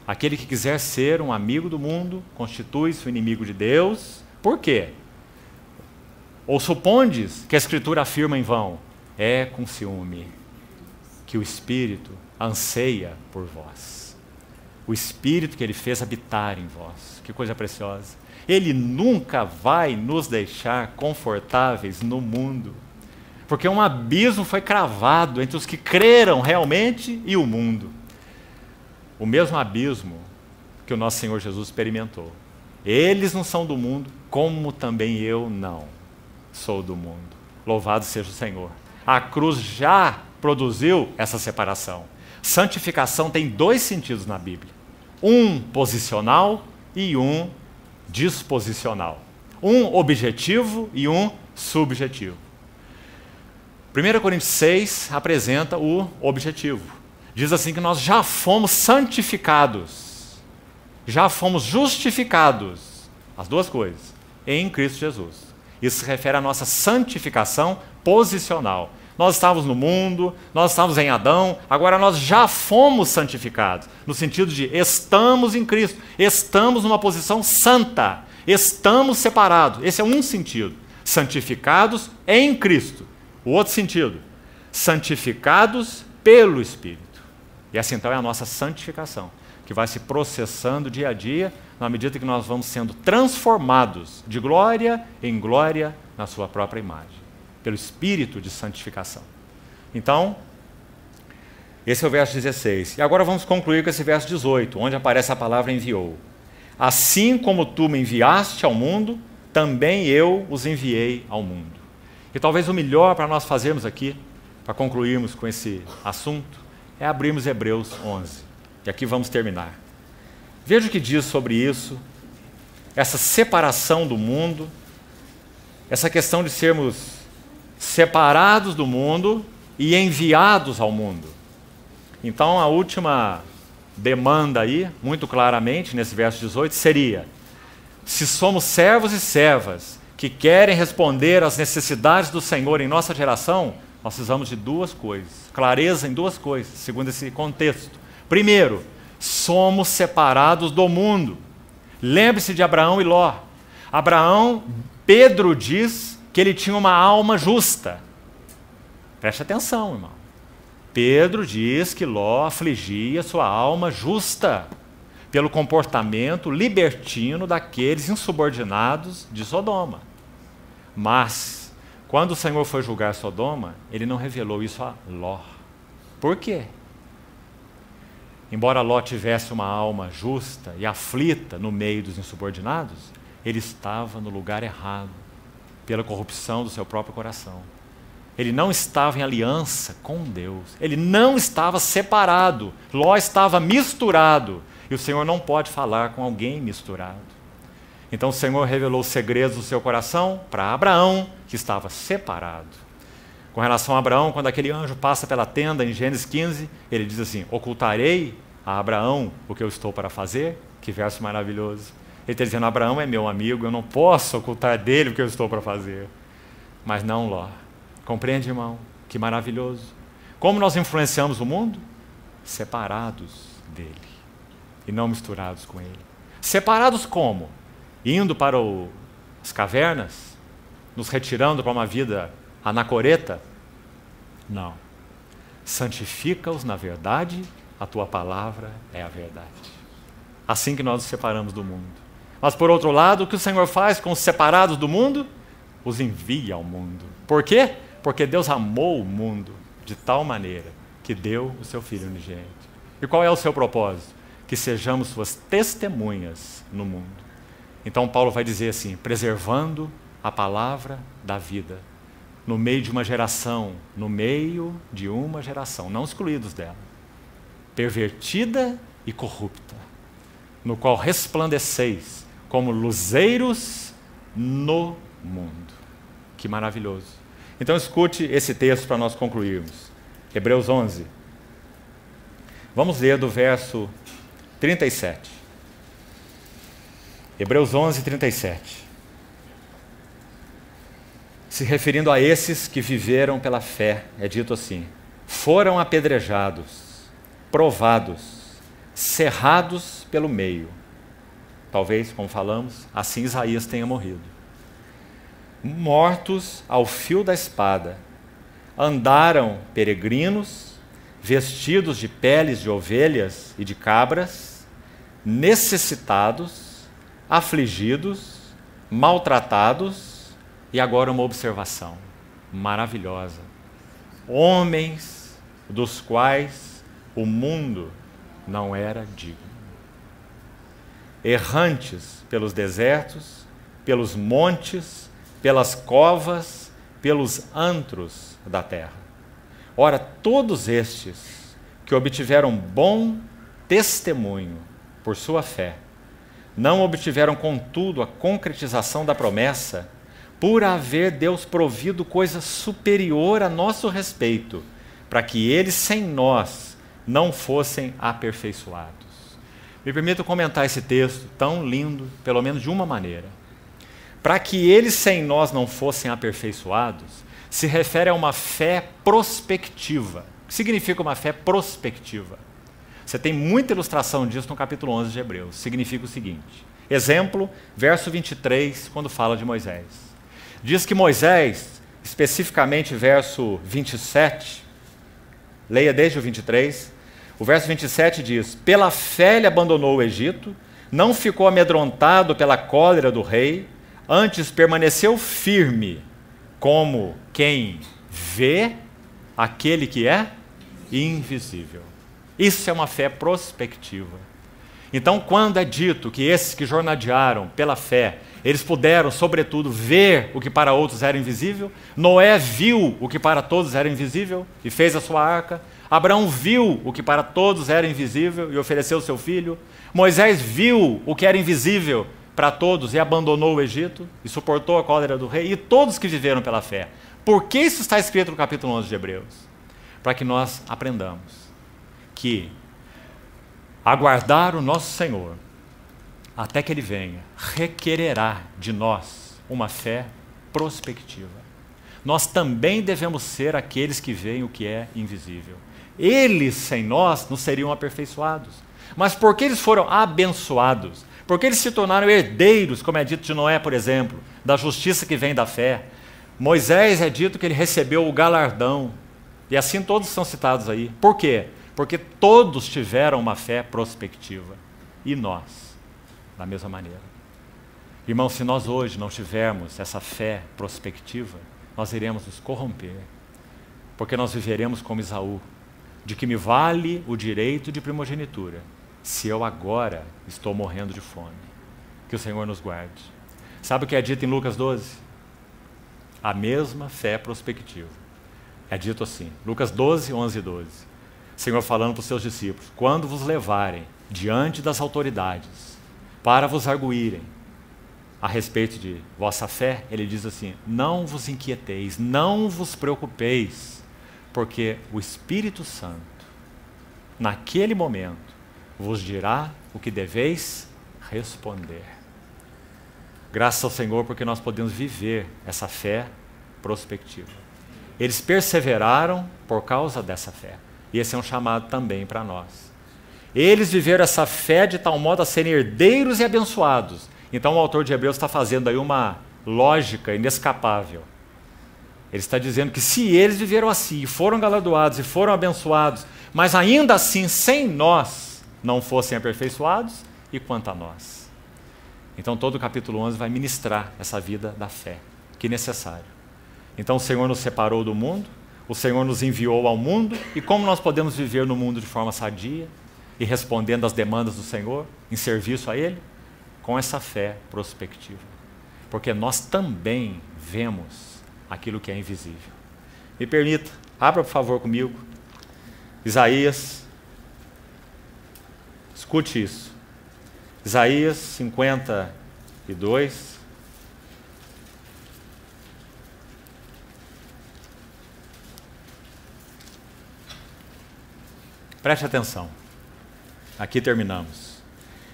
Aquele que quiser ser um amigo do mundo constitui-se o inimigo de Deus. Por quê? Ou supondes que a Escritura afirma em vão? É com ciúme que o Espírito anseia por vós. o Espírito que Ele fez habitar em vós. Que coisa preciosa. Ele nunca vai nos deixar confortáveis no mundo, porque um abismo foi cravado entre os que creram realmente e o mundo. O mesmo abismo que o nosso Senhor Jesus experimentou. Eles não são do mundo, como também eu não sou do mundo. Louvado seja o Senhor. A cruz já produziu essa separação. Santificação tem dois sentidos na Bíblia. Um posicional e um disposicional. Um objetivo e um subjetivo. 1 Coríntios 6 apresenta o objetivo. Diz assim que nós já fomos santificados, já fomos justificados, as duas coisas, em Cristo Jesus. Isso se refere à nossa santificação posicional. Nós estávamos no mundo, nós estávamos em Adão, agora nós já fomos santificados, no sentido de estamos em Cristo, estamos numa posição santa, estamos separados. Esse é um sentido. Santificados em Cristo. O outro sentido, santificados pelo Espírito. E essa então é a nossa santificação, que vai se processando dia a dia, na medida que nós vamos sendo transformados de glória em glória na sua própria imagem, pelo Espírito de santificação. Então, esse é o verso 16. E agora vamos concluir com esse verso 18, onde aparece a palavra enviou. Assim como tu me enviaste ao mundo, também eu os enviei ao mundo. E talvez o melhor para nós fazermos aqui, para concluirmos com esse assunto, é abrirmos Hebreus 11. E aqui vamos terminar. Veja o que diz sobre isso, essa separação do mundo, essa questão de sermos separados do mundo e enviados ao mundo. Então, a última demanda aí, muito claramente, nesse verso 18, seria: se somos servos e servas que querem responder às necessidades do Senhor em nossa geração, nós precisamos de duas coisas, clareza em duas coisas, segundo esse contexto. Primeiro, somos separados do mundo. Lembre-se de Abraão e Ló. Abraão, Pedro diz que ele tinha uma alma justa. Preste atenção, irmão. Pedro diz que Ló afligia sua alma justa pelo comportamento libertino daqueles insubordinados de Sodoma. Mas, quando o Senhor foi julgar Sodoma, ele não revelou isso a Ló. Por quê? Embora Ló tivesse uma alma justa e aflita no meio dos insubordinados, ele estava no lugar errado, pela corrupção do seu próprio coração. Ele não estava em aliança com Deus. Ele não estava separado. Ló estava misturado. E o Senhor não pode falar com alguém misturado. Então o Senhor revelou os segredos do seu coração para Abraão, que estava separado. Com relação a Abraão, quando aquele anjo passa pela tenda, em Gênesis 15, ele diz assim: ocultarei a Abraão o que eu estou para fazer? Que verso maravilhoso. Ele está dizendo: Abraão é meu amigo, eu não posso ocultar dele o que eu estou para fazer. Mas não Ló. Compreende, irmão? Que maravilhoso. Como nós influenciamos o mundo? Separados dele e não misturados com ele. Separados como? Indo para as cavernas? Nos retirando para uma vida anacoreta? Não. Santifica-os na verdade, a tua palavra é a verdade. Assim que nós nos separamos do mundo. Mas por outro lado, o que o Senhor faz com os separados do mundo? Os envia ao mundo. Por quê? Porque Deus amou o mundo de tal maneira que deu o seu Filho unigênito. E qual é o seu propósito? Que sejamos suas testemunhas no mundo. Então Paulo vai dizer assim: preservando a palavra da vida, no meio de uma geração, não excluídos dela, pervertida e corrupta, no qual resplandeceis como luzeiros no mundo. Que maravilhoso. Então escute esse texto para nós concluirmos. Hebreus 11. Vamos ler do verso 37. Hebreus 11, 37. Se referindo a esses que viveram pela fé, é dito assim: foram apedrejados, provados, cerrados pelo meio. Talvez, como falamos, assim Isaías tenha morrido. Mortos ao fio da espada, andaram peregrinos, vestidos de peles de ovelhas e de cabras, necessitados, afligidos, maltratados, e agora uma observação maravilhosa. Homens dos quais o mundo não era digno. Errantes pelos desertos, pelos montes, pelas covas, pelos antros da terra. Ora, todos estes que obtiveram bom testemunho por sua fé, não obtiveram, contudo, a concretização da promessa, por haver Deus provido coisa superior a nosso respeito, para que eles sem nós não fossem aperfeiçoados. Me permito comentar esse texto tão lindo, pelo menos de uma maneira. Para que eles sem nós não fossem aperfeiçoados, se refere a uma fé prospectiva. O que significa uma fé prospectiva? Você tem muita ilustração disso no capítulo 11 de Hebreus. Significa o seguinte. Exemplo, verso 23, quando fala de Moisés. Diz que Moisés, especificamente verso 27, leia desde o 23, o verso 27 diz: pela fé ele abandonou o Egito, não ficou amedrontado pela cólera do rei, antes permaneceu firme, como quem vê aquele que é invisível. Isso é uma fé prospectiva. Então, quando é dito que esses que jornadearam pela fé, eles puderam, sobretudo, ver o que para outros era invisível, Noé viu o que para todos era invisível e fez a sua arca, Abraão viu o que para todos era invisível e ofereceu o seu filho, Moisés viu o que era invisível para todos e abandonou o Egito e suportou a cólera do rei, e todos que viveram pela fé. Por que isso está escrito no capítulo 11 de Hebreus? Para que nós aprendamos que aguardar o nosso Senhor até que Ele venha requererá de nós uma fé prospectiva. Nós também devemos ser aqueles que veem o que é invisível. Eles, sem nós, não seriam aperfeiçoados. Mas porque eles foram abençoados, porque eles se tornaram herdeiros, como é dito de Noé, por exemplo, da justiça que vem da fé. Moisés é dito que ele recebeu o galardão, e assim todos são citados aí. Por quê? Porque todos tiveram uma fé prospectiva. E nós, da mesma maneira. Irmão, se nós hoje não tivermos essa fé prospectiva, nós iremos nos corromper. Porque nós viveremos como Esaú, de que me vale o direito de primogenitura, se eu agora estou morrendo de fome. Que o Senhor nos guarde. Sabe o que é dito em Lucas 12? A mesma fé prospectiva. É dito assim, Lucas 12, 11 e 12. O Senhor falando para os seus discípulos: quando vos levarem diante das autoridades para vos arguírem a respeito de vossa fé, ele diz assim: não vos inquieteis, não vos preocupeis, porque o Espírito Santo, naquele momento, vos dirá o que deveis responder. Graças ao Senhor, porque nós podemos viver essa fé prospectiva. Eles perseveraram por causa dessa fé. E esse é um chamado também para nós. Eles viveram essa fé de tal modo a serem herdeiros e abençoados. Então o autor de Hebreus está fazendo aí uma lógica inescapável. Ele está dizendo que se eles viveram assim, foram galardoados e foram abençoados, mas ainda assim, sem nós, não fossem aperfeiçoados, e quanto a nós? Então todo o capítulo 11 vai ministrar essa vida da fé, que é necessário. Então o Senhor nos separou do mundo, o Senhor nos enviou ao mundo, e como nós podemos viver no mundo de forma sadia e respondendo às demandas do Senhor, em serviço a Ele? Com essa fé prospectiva. Porque nós também vemos aquilo que é invisível. Me permita, abra por favor comigo, Isaías, escute isso, Isaías 52, preste atenção, aqui terminamos.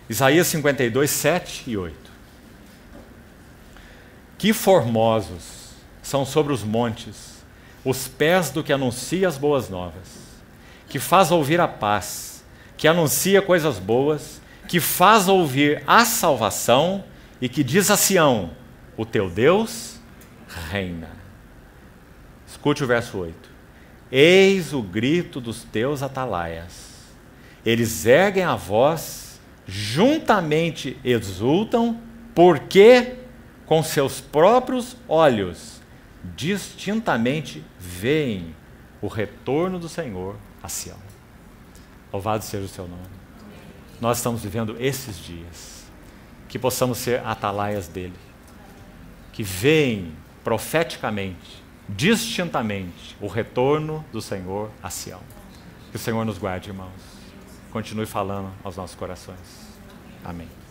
Isaías 52, 7 e 8. Que formosos são sobre os montes os pés do que anuncia as boas novas, que faz ouvir a paz, que anuncia coisas boas, que faz ouvir a salvação e que diz a Sião: o teu Deus reina. Escute o verso 8. Eis o grito dos teus atalaias. Eles erguem a voz juntamente exultam, porque com seus próprios olhos distintamente veem o retorno do Senhor a Sião. Louvado seja o seu nome. Nós estamos vivendo esses dias, que possamos ser atalaias dele, que veem profeticamente, distintamente, o retorno do Senhor a Sião. Que o Senhor nos guarde, irmãos. Continue falando aos nossos corações. Amém.